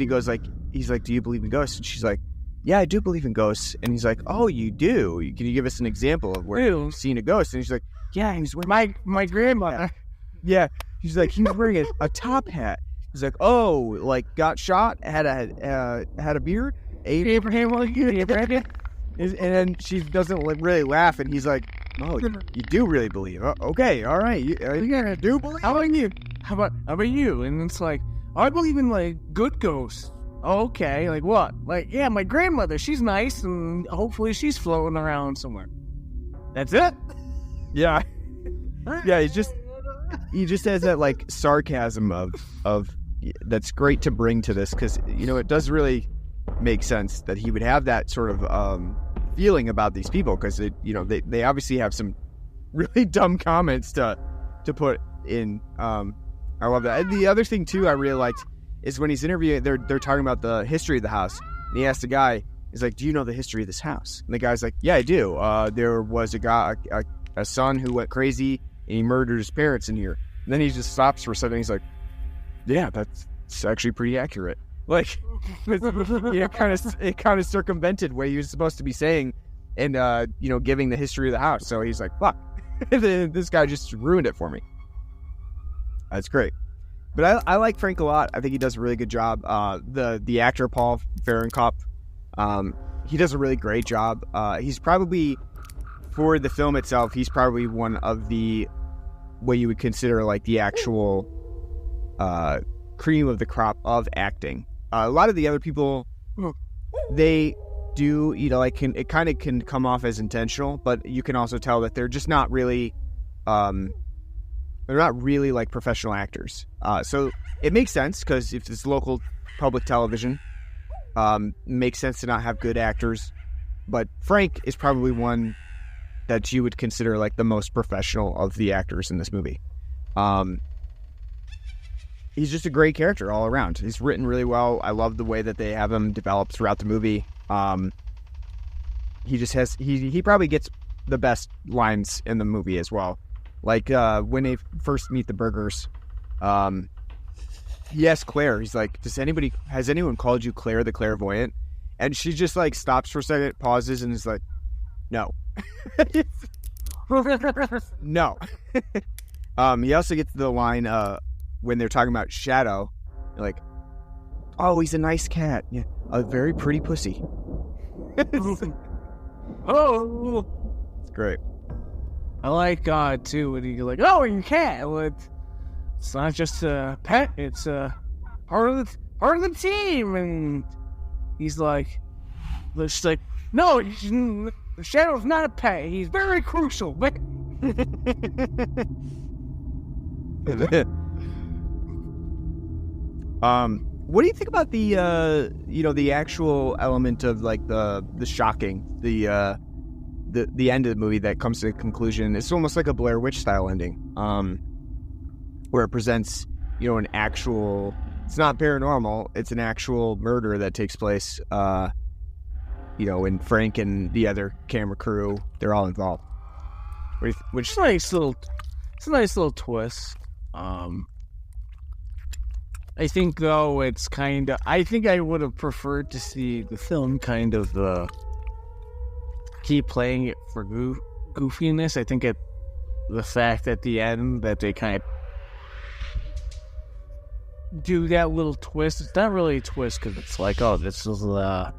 goes he's like, do you believe in ghosts? And she's like, yeah, I do believe in ghosts. And he's like, oh, you do? Can you give us an example of where you've seen a ghost? And she's like, yeah, he was wearing my grandmother. Yeah, he's like, he was wearing a top hat. He's like, oh, got shot, had a beard, Abraham Lincoln. And then she doesn't really laugh, and he's like, oh, you do really believe? Okay, all right, you do believe? How about you? How about you? And it's I believe in good ghosts. Okay, what? Yeah, my grandmother, she's nice, and hopefully she's floating around somewhere. That's it? Yeah. Yeah, he just has that sarcasm of that's great to bring to this, because it does really make sense that he would have that sort of feeling about these people, because they obviously have some really dumb comments to put in. I love that. And the other thing too I really liked is when he's interviewing, they're talking about the history of the house, and he asked the guy, he's like, do you know the history of this house? And the guy's like, yeah, I do. There was a son who went crazy and he murdered his parents in here. And then he just stops for a second. He's like, yeah, that's actually pretty accurate. It kind of circumvented what he was supposed to be saying, and giving the history of the house. So he's like, fuck, this guy just ruined it for me. That's great. But I like Frank a lot. I think he does a really good job. The actor Paul Fahrenkopf, he does a really great job. He's probably, for the film itself, he's probably one of the, what you would consider the actual cream of the crop of acting. A lot of the other people, they do, it kind of can come off as intentional, but you can also tell that they're just not really, they're not really professional actors. So it makes sense, because if it's local public television, makes sense to not have good actors. But Frank is probably one that you would consider the most professional of the actors in this movie. He's just a great character all around. He's written really well. I love the way that they have him developed throughout the movie. He just has, he probably gets the best lines in the movie as well. When they first meet the Burgers, he asks Claire, he's like, has anyone called you Claire the Clairvoyant? And she just stops for a second, pauses, and is like, no. No. He also gets the line, when they're talking about Shadow, oh, he's a nice cat. Yeah, a very pretty pussy. Oh, it's great. I like God too when you're oh, your cat. Well, it's not just a pet; it's part of the team. And he's like, she's no, the Shadow's not a pet. He's very crucial. But what do you think about the the actual element of the shocking, the end of the movie that comes to a conclusion? It's almost like a Blair Witch style ending, where it presents an actual, it's not paranormal, it's an actual murder that takes place, and Frank and the other camera crew, they're all involved. Which it's a nice little twist. I think, though, it's kind of... I think I would have preferred to see the film kind of keep playing it for goofiness. I think the fact at the end that they kind of do that little twist. It's not really a twist because it's like, oh, this is a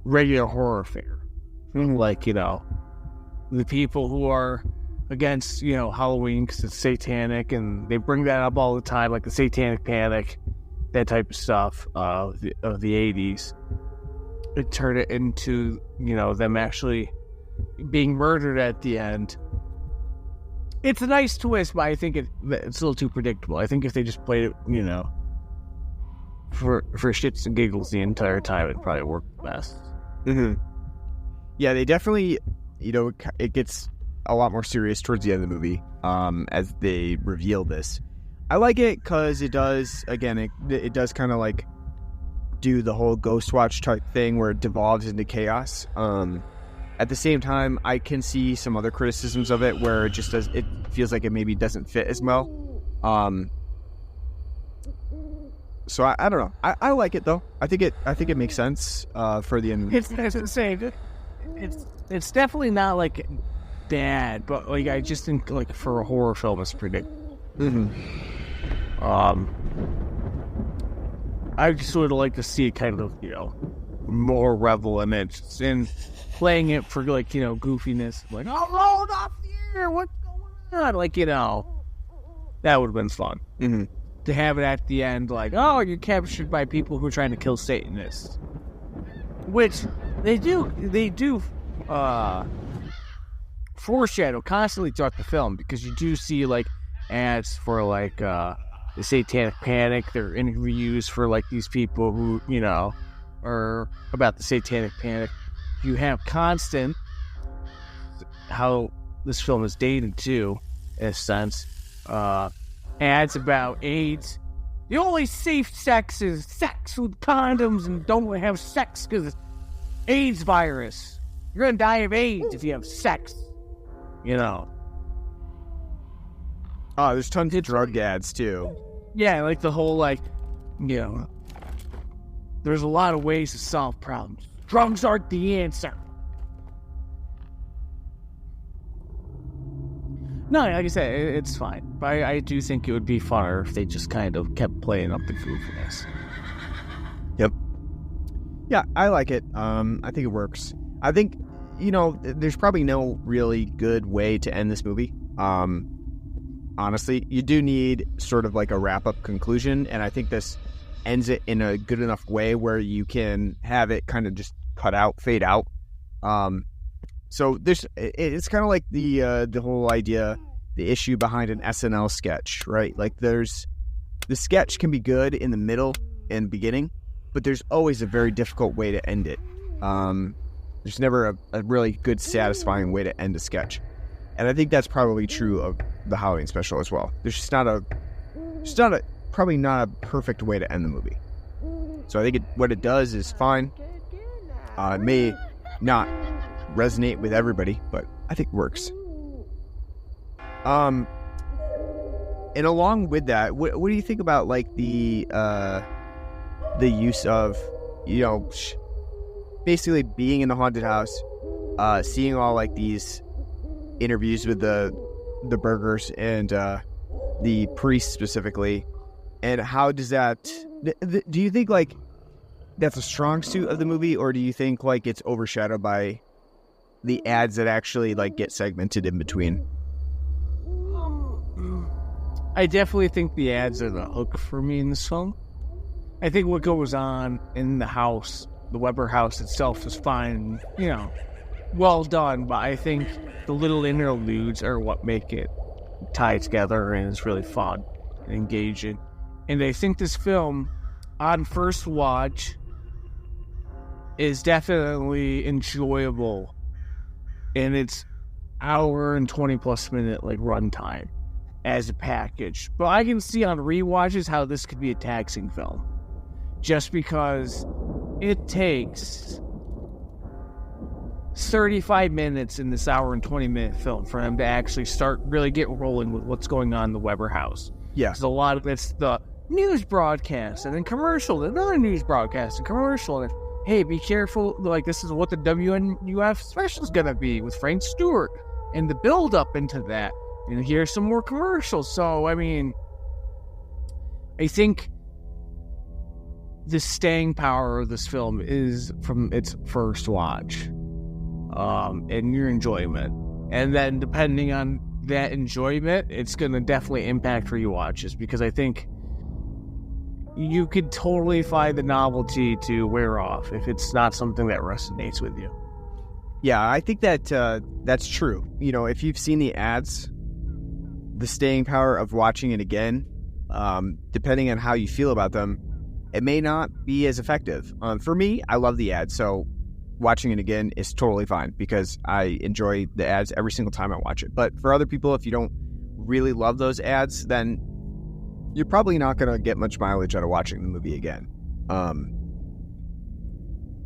regular horror fair. Like, the people who are against, Halloween because it's satanic, and they bring that up all the time, like the satanic panic, that type of stuff of the 80s. It turned it into, them actually being murdered at the end. It's a nice twist, but I think it's a little too predictable. I think if they just played it, for shits and giggles the entire time, it'd probably work best. Mm-hmm. Yeah, they definitely, it gets a lot more serious towards the end of the movie as they reveal this. I like it because it does, again, it does kind of like do the whole Ghostwatch type thing where it devolves into chaos. At the same time, I can see some other criticisms of it where it feels like it maybe doesn't fit as well. So I don't know. I like it though. I think it makes sense for the end. It's insane. It's definitely not like bad, but like I just think like for a horror film, it's predictable. Mm-hmm. I just would like to see kind of more revel in it and playing it for like goofiness, like hold up here, what's going on? Like that would have been fun. Mm-hmm. To have it at the end, like, oh, you're captured by people who are trying to kill Satanists, which they do foreshadow constantly throughout the film, because you do see like ads for like the Satanic Panic. There are interviews for like these people who are about the Satanic Panic. You have constant how this film is dated too, in a sense. Ads about AIDS. The only safe sex is sex with condoms, and don't have sex because it's AIDS virus. You're gonna die of AIDS if you have sex. Oh, there's tons of drug ads too. Yeah, like the whole there's a lot of ways to solve problems. Drugs aren't the answer. No, like I said, it's fine. But I do think it would be funner if they just kind of kept playing up the goofiness. Yep. Yeah, I like it. I think it works. I think, there's probably no really good way to end this movie. Honestly, you do need sort of like a wrap-up conclusion, and I think this ends it in a good enough way where you can have it kind of just fade out. So it's kind of like the whole idea, the issue behind an SNL sketch, right? Like the sketch can be good in the middle and beginning, but there's always a very difficult way to end it. There's never a really good, satisfying way to end a sketch. And I think that's probably true of the Halloween Special as well. There's probably not a perfect way to end the movie. So I think what it does is fine. It may not resonate with everybody, but I think it works. And along with that, what do you think about like the use of basically being in the haunted house, seeing all like these interviews with the burgers and the priest specifically, and how does that? Do you think like that's a strong suit of the movie, or do you think like it's overshadowed by the ads that actually like get segmented in between? I definitely think the ads are the hook for me in this film. I think what goes on in the house, the Weber house itself, is fine, well done, but I think the little interludes are what make it tie together, and it's really fun and engaging. And I think this film, on first watch, is definitely enjoyable in its hour and 20 plus minute like runtime as a package. But I can see on rewatches how this could be a taxing film, just because it takes 35 minutes in this hour and 20 minute film for them to actually start really get rolling with what's going on in the Weber house. Yeah. Because a lot of it's the news broadcast and then commercial, and another news broadcast and commercial, and hey, be careful, like this is what the WNUF special is gonna be with Frank Stewart, and the build up into that, and here's some more commercials. So I mean, I think the staying power of this film is from its first watch, and your enjoyment, and then depending on that enjoyment, it's gonna definitely impact rewatches, because I think you could totally find the novelty to wear off if it's not something that resonates with you. Yeah, I think that that's true. You know, if you've seen the ads, the staying power of watching it again, depending on how you feel about them, it may not be as effective. For me, I love the ads, so watching it again is totally fine because I enjoy the ads every single time I watch it. But for other people, if you don't really love those ads, then you're probably not going to get much mileage out of watching the movie again.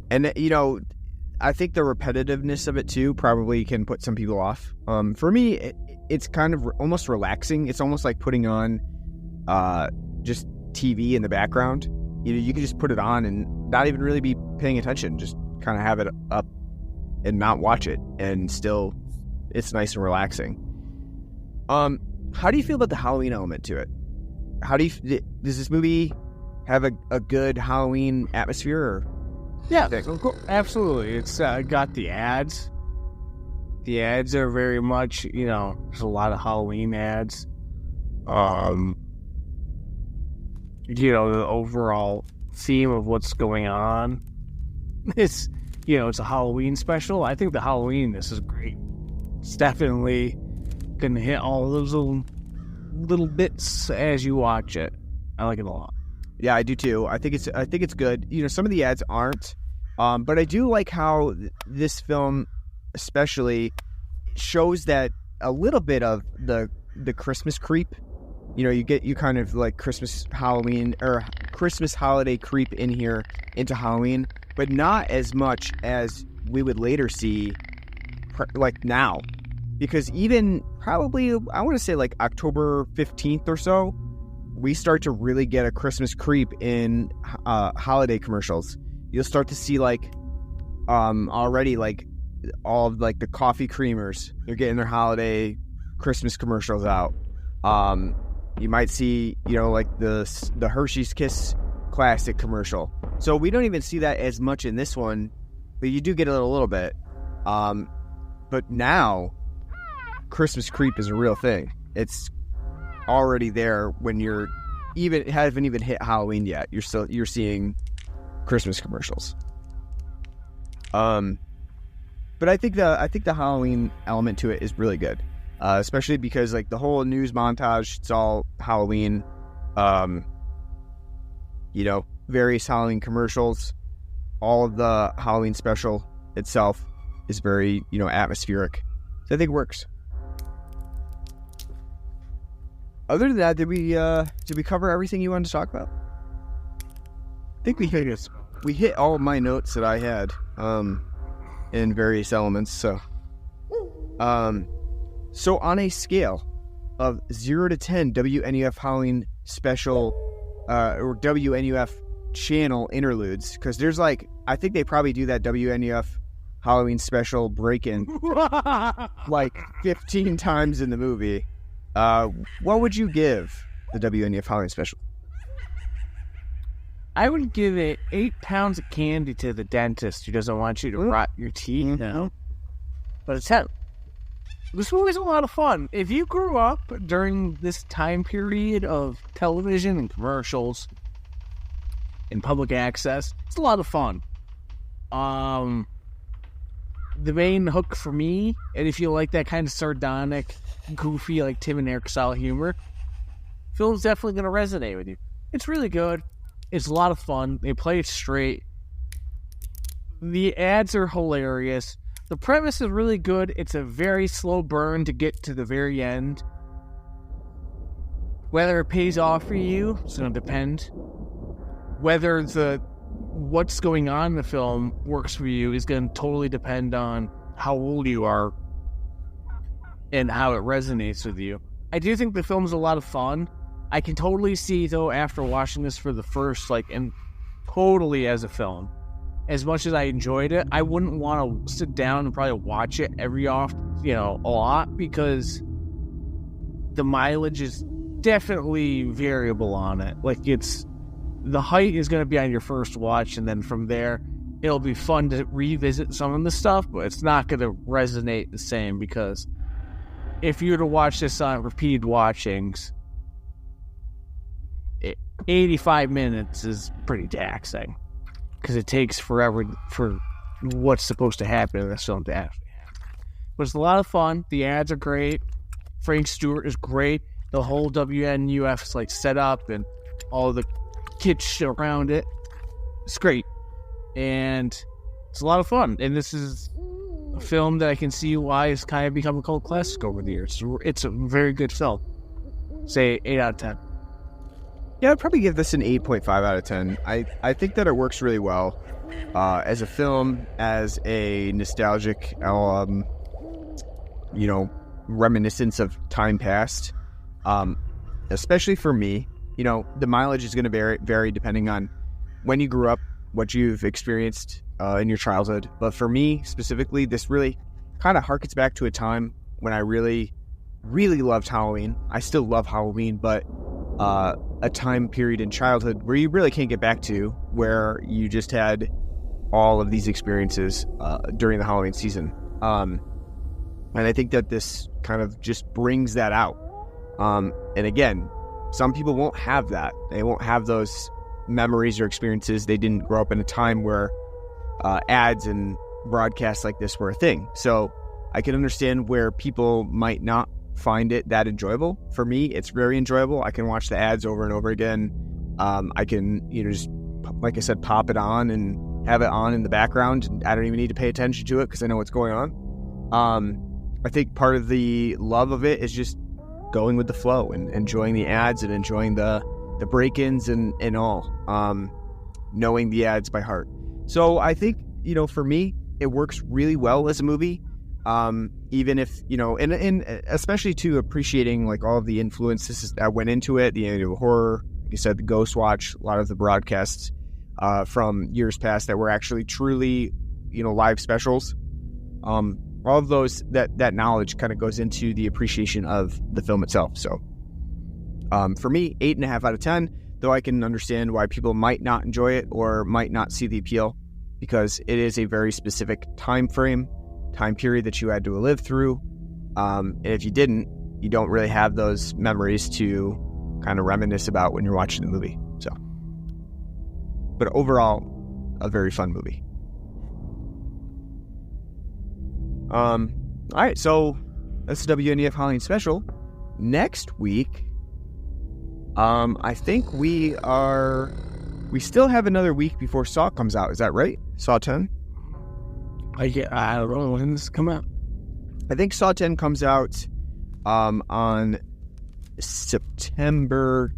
And, you know, I think the repetitiveness of it, too, probably can put some people off. For me, it's kind of almost relaxing. It's almost like putting on just TV in the background. You know, you can just put it on and not even really be paying attention. Just kind of have it up and not watch it. And still, it's nice and relaxing. How do you feel about the Halloween element to it? Does this movie have a good Halloween atmosphere? Or? Yeah, absolutely. It's got the ads. The ads are very much, you know, there's a lot of Halloween ads. You know, the overall theme of what's going on. It's, you know, it's a Halloween special. I think the Halloween, this is great. It's definitely gonna hit all those little bits as you watch it. I like it a lot. Yeah, I do too. I think it's good. You know, some of the ads aren't, but I do like how this film, especially, shows that a little bit of the Christmas creep. You know, you kind of like Christmas, Halloween, or Christmas holiday creep in here into Halloween, but not as much as we would later see, like now. Because even probably, I want to say like October 15th or so, we start to really get a Christmas creep in holiday commercials. You'll start to see like already like all of like the coffee creamers, they're getting their holiday Christmas commercials out. You might see, you know, like the Hershey's Kiss classic commercial. So we don't even see that as much in this one, but you do get a little bit. But now Christmas creep is a real thing. It's already there when you're haven't even hit Halloween yet. You're seeing Christmas commercials. But I think the Halloween element to it is really good, especially because like the whole news montage, it's all Halloween. You know, various Halloween commercials. All of the Halloween special itself is very, you know, atmospheric. So I think it works. Other than that, did we cover everything you wanted to talk about? I think we hit all of my notes that I had in various elements. So on a scale of 0 to 10 WNUF Halloween Special or WNUF channel interludes, because there's like, I think they probably do that WNUF Halloween Special break-in like 15 times in the movie. What would you give the WNUF Halloween Special? I would give it 8 pounds of candy to the dentist who doesn't want you to rot your teeth. No. But it's 10. This movie's a lot of fun. If you grew up during this time period of television and commercials and public access, it's a lot of fun. The main hook for me, and if you like that kind of sardonic, goofy, like Tim and Eric style humor, film's definitely going to resonate with you. It's really good. It's a lot of fun. They play it straight. The ads are hilarious. The premise is really good. It's a very slow burn to get to the very end. Whether it pays off for you, it's going to depend. Whether what's going on in the film works for you is going to totally depend on how old you are and how it resonates with you. I do think the film's a lot of fun. I can totally see, though, after watching this for the first, and totally as a film, as much as I enjoyed it, I wouldn't want to sit down and probably watch it a lot, because the mileage is definitely variable on it. The height is going to be on your first watch, and then from there, it'll be fun to revisit some of the stuff, but it's not going to resonate the same, because if you were to watch this on repeated watchings, 85 minutes is pretty taxing, because it takes forever for what's supposed to happen in this film to actually happen. But it's a lot of fun. The ads are great. Frank Stewart is great. The whole WNUF is set up, and all the kitsch around it. It's great. And it's a lot of fun. And this is a film that I can see why it's kind of become a cult classic over the years. It's a very good film. Say 8 out of 10. Yeah, I'd probably give this an 8.5 out of 10. I think that it works really well as a film, as a nostalgic, reminiscence of time past. Especially for me, the mileage is going to vary depending on when you grew up, what you've experienced in your childhood. But for me specifically, this really kind of harkens back to a time when I really, really loved Halloween. I still love Halloween, but a time period in childhood where you really can't get back to, where you just had all of these experiences during the Halloween season. And I think that this kind of just brings that out. And again, some people won't have that. They won't have those memories or experiences. They didn't grow up in a time where ads and broadcasts like this were a thing. So I can understand where people might not find it that enjoyable. For me, it's very enjoyable. I can watch the ads over and over again. I can, just, like I said, pop it on and have it on in the background. And I don't even need to pay attention to it because I know what's going on. I think part of the love of it is just going with the flow and enjoying the ads and enjoying the break-ins and all, knowing the ads by heart. So I think, for me, it works really well as a movie. Even if, and especially to appreciating all of the influences that went into it, the annual horror, like you said, the Ghostwatch, a lot of the broadcasts from years past that were actually truly, live specials. All of those, that knowledge kind of goes into the appreciation of the film itself. So for me, 8.5 out of 10, though I can understand why people might not enjoy it or might not see the appeal, because it is a very specific time period that you had to live through. And if you didn't, you don't really have those memories to kind of reminisce about when you're watching the movie. So, but overall, a very fun movie. All right, so that's the WNUF Halloween Special. Next week, I think we still have another week before Saw comes out. Is that right? Saw 10? I don't know when this come out. I think Saw 10 comes out on September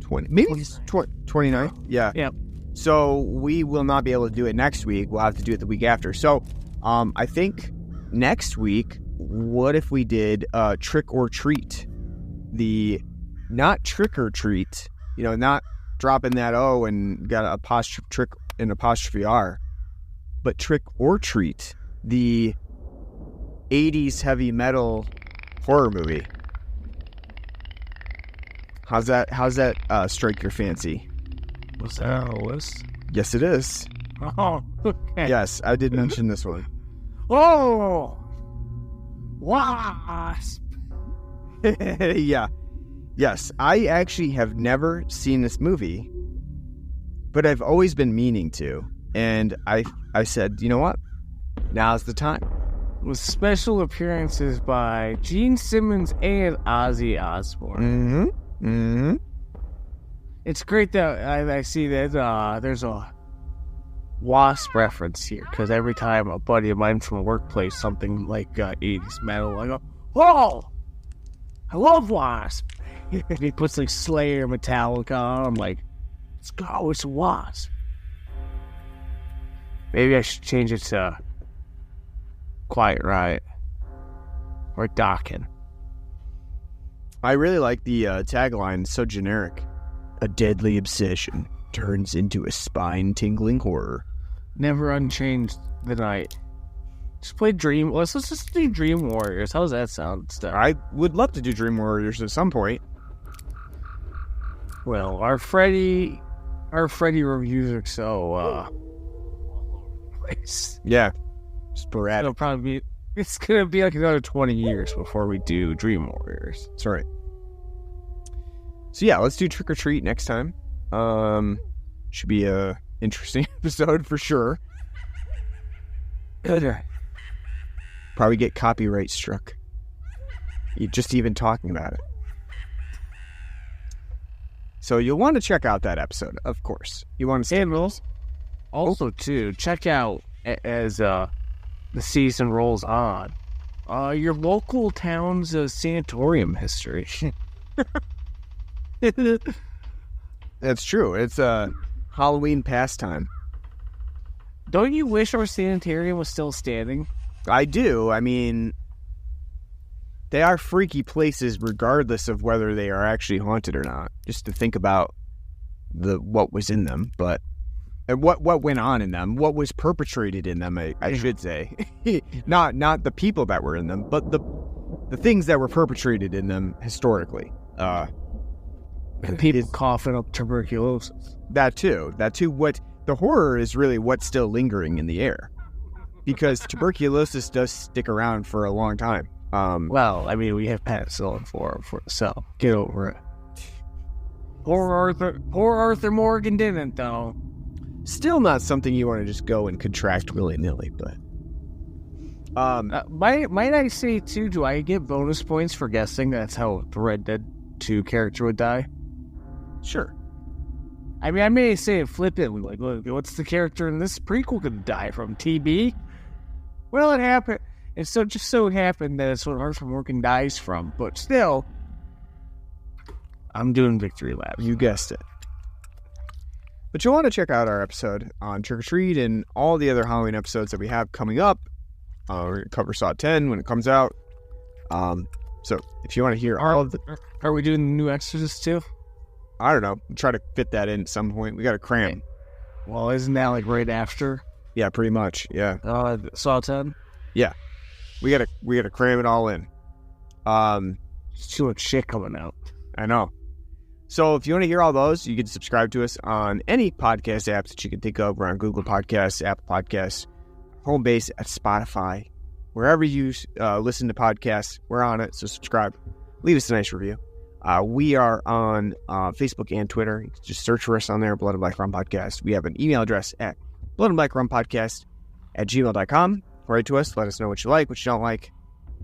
20, maybe 29th. Yeah. Yeah. So we will not be able to do it next week. We'll have to do it the week after. So I think next week, what if we did Trick or Treat? Not Trick or Treat, not dropping that O and got an apostrophe trick and apostrophe R, but Trick or Treat, the 80s heavy metal horror movie. How's that strike your fancy? Was that on the list? Yes, it is. Oh, okay. Yes, I did mention this one. Oh! Wasp! Yeah. Yes, I actually have never seen this movie, but I've always been meaning to. And I said, you know what? Now's the time. With special appearances by Gene Simmons and Ozzy Osbourne. Mm-hmm. Mm-hmm. It's great that I see that there's a Wasp reference here, because every time a buddy of mine from the workplace, something like 80s metal, I go, "Whoa! I love Wasp." He puts Slayer, Metallica on. I'm like, "Let's go! It's Wasp." Maybe I should change it to Quiet Riot or Dokken. I really like the tagline. It's so generic. A deadly obsession turns into a spine-tingling horror. Never unchanged the night. Just play Dream. Let's just do Dream Warriors. How does that sound? Stuff. I would love to do Dream Warriors at some point. Well, our Freddy reviews are so place. Yeah, sporadic. It'll probably be. It's gonna be like another 20 years before we do Dream Warriors. That's right. So yeah, let's do Trick or Treat next time. Should be a interesting episode for sure. Probably get copyright struck. Just even talking about it. So you'll want to check out that episode, of course. You want to stay. And also, too, check out as the season rolls on your local town's sanatorium history. That's true. It's a Halloween pastime. Don't you wish our sanitarium was still standing? I do. I mean, they are freaky places regardless of whether they are actually haunted or not. Just to think about what was in them, but and what went on in them, what was perpetrated in them, I should say. not the people that were in them, but the things that were perpetrated in them historically. People coughing up tuberculosis. That too. What the horror is really what's still lingering in the air, because tuberculosis does stick around for a long time. Well, I mean, we have penicillin for so get over it. Poor Arthur Morgan didn't, though. Still not something you want to just go and contract willy-nilly, but might I say too? Do I get bonus points for guessing that's how the Red Dead 2 character would die? Sure. I mean, I may say it flippantly, like, look, what's the character in this prequel gonna die from? TB? Well, it happened. It just so happened that it's what Arthur Morgan dies from, but still, I'm doing victory laps. You guessed it. But you'll want to check out our episode on Trick or Treat and all the other Halloween episodes that we have coming up. We're going to cover Saw 10 when it comes out. So if you want to hear all of the... Are we doing the new Exorcist too? I don't know. We'll try to fit that in at some point. We got to cram. Well, isn't that like right after? Yeah, pretty much. Yeah. Saw 10? Yeah. We gotta cram it all in. There's too much shit coming out. I know. So if you want to hear all those, you can subscribe to us on any podcast apps that you can think of. We're on Google Podcasts, Apple Podcasts, home base at Spotify. Wherever you listen to podcasts, we're on it. So subscribe. Leave us a nice review. We are on Facebook and Twitter. You can just search for us on there, Blood and Black Rum Podcast. We have an email address at bloodandblackrumpodcast@gmail.com. Write to us. Let us know what you like, what you don't like,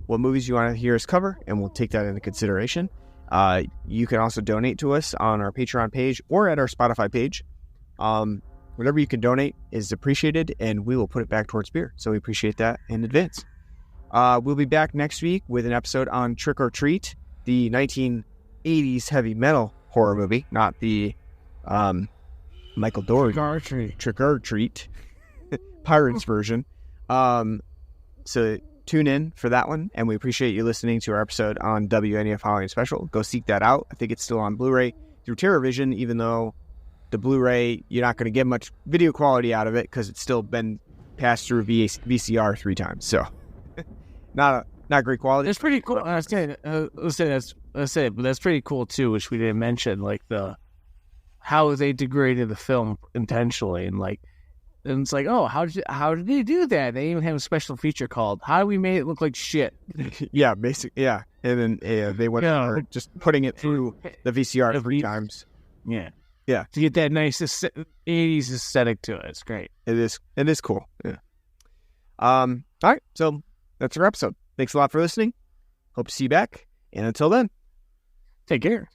what movies you want to hear us cover, and we'll take that into consideration. You can also donate to us on our Patreon page or at our Spotify page. Whatever you can donate is appreciated, and we will put it back towards beer. So we appreciate that in advance. We'll be back next week with an episode on Trick or Treat, the 1980s heavy metal horror movie, not the Michael Dougherty Trick or Treat Pirates version. So tune in for that one, and we appreciate you listening to our episode on WNUF Halloween Special. Go seek that out. I think it's still on Blu-ray through TerraVision, even though the Blu-ray, you're not going to get much video quality out of it because it's still been passed through VCR 3 times. So not great quality. It's pretty cool. Let's say but that's pretty cool too, which we didn't mention, like how they degraded the film intentionally, and it's like, oh, how did they do that? They even have a special feature called "How do we make it look like shit?" Yeah, and then they went for just putting it through the VCR 3 times. Yeah, to get that nice 80s aesthetic to it. It's great. It is cool. Yeah. All right, so that's our episode. Thanks a lot for listening. Hope to see you back, and until then, take care.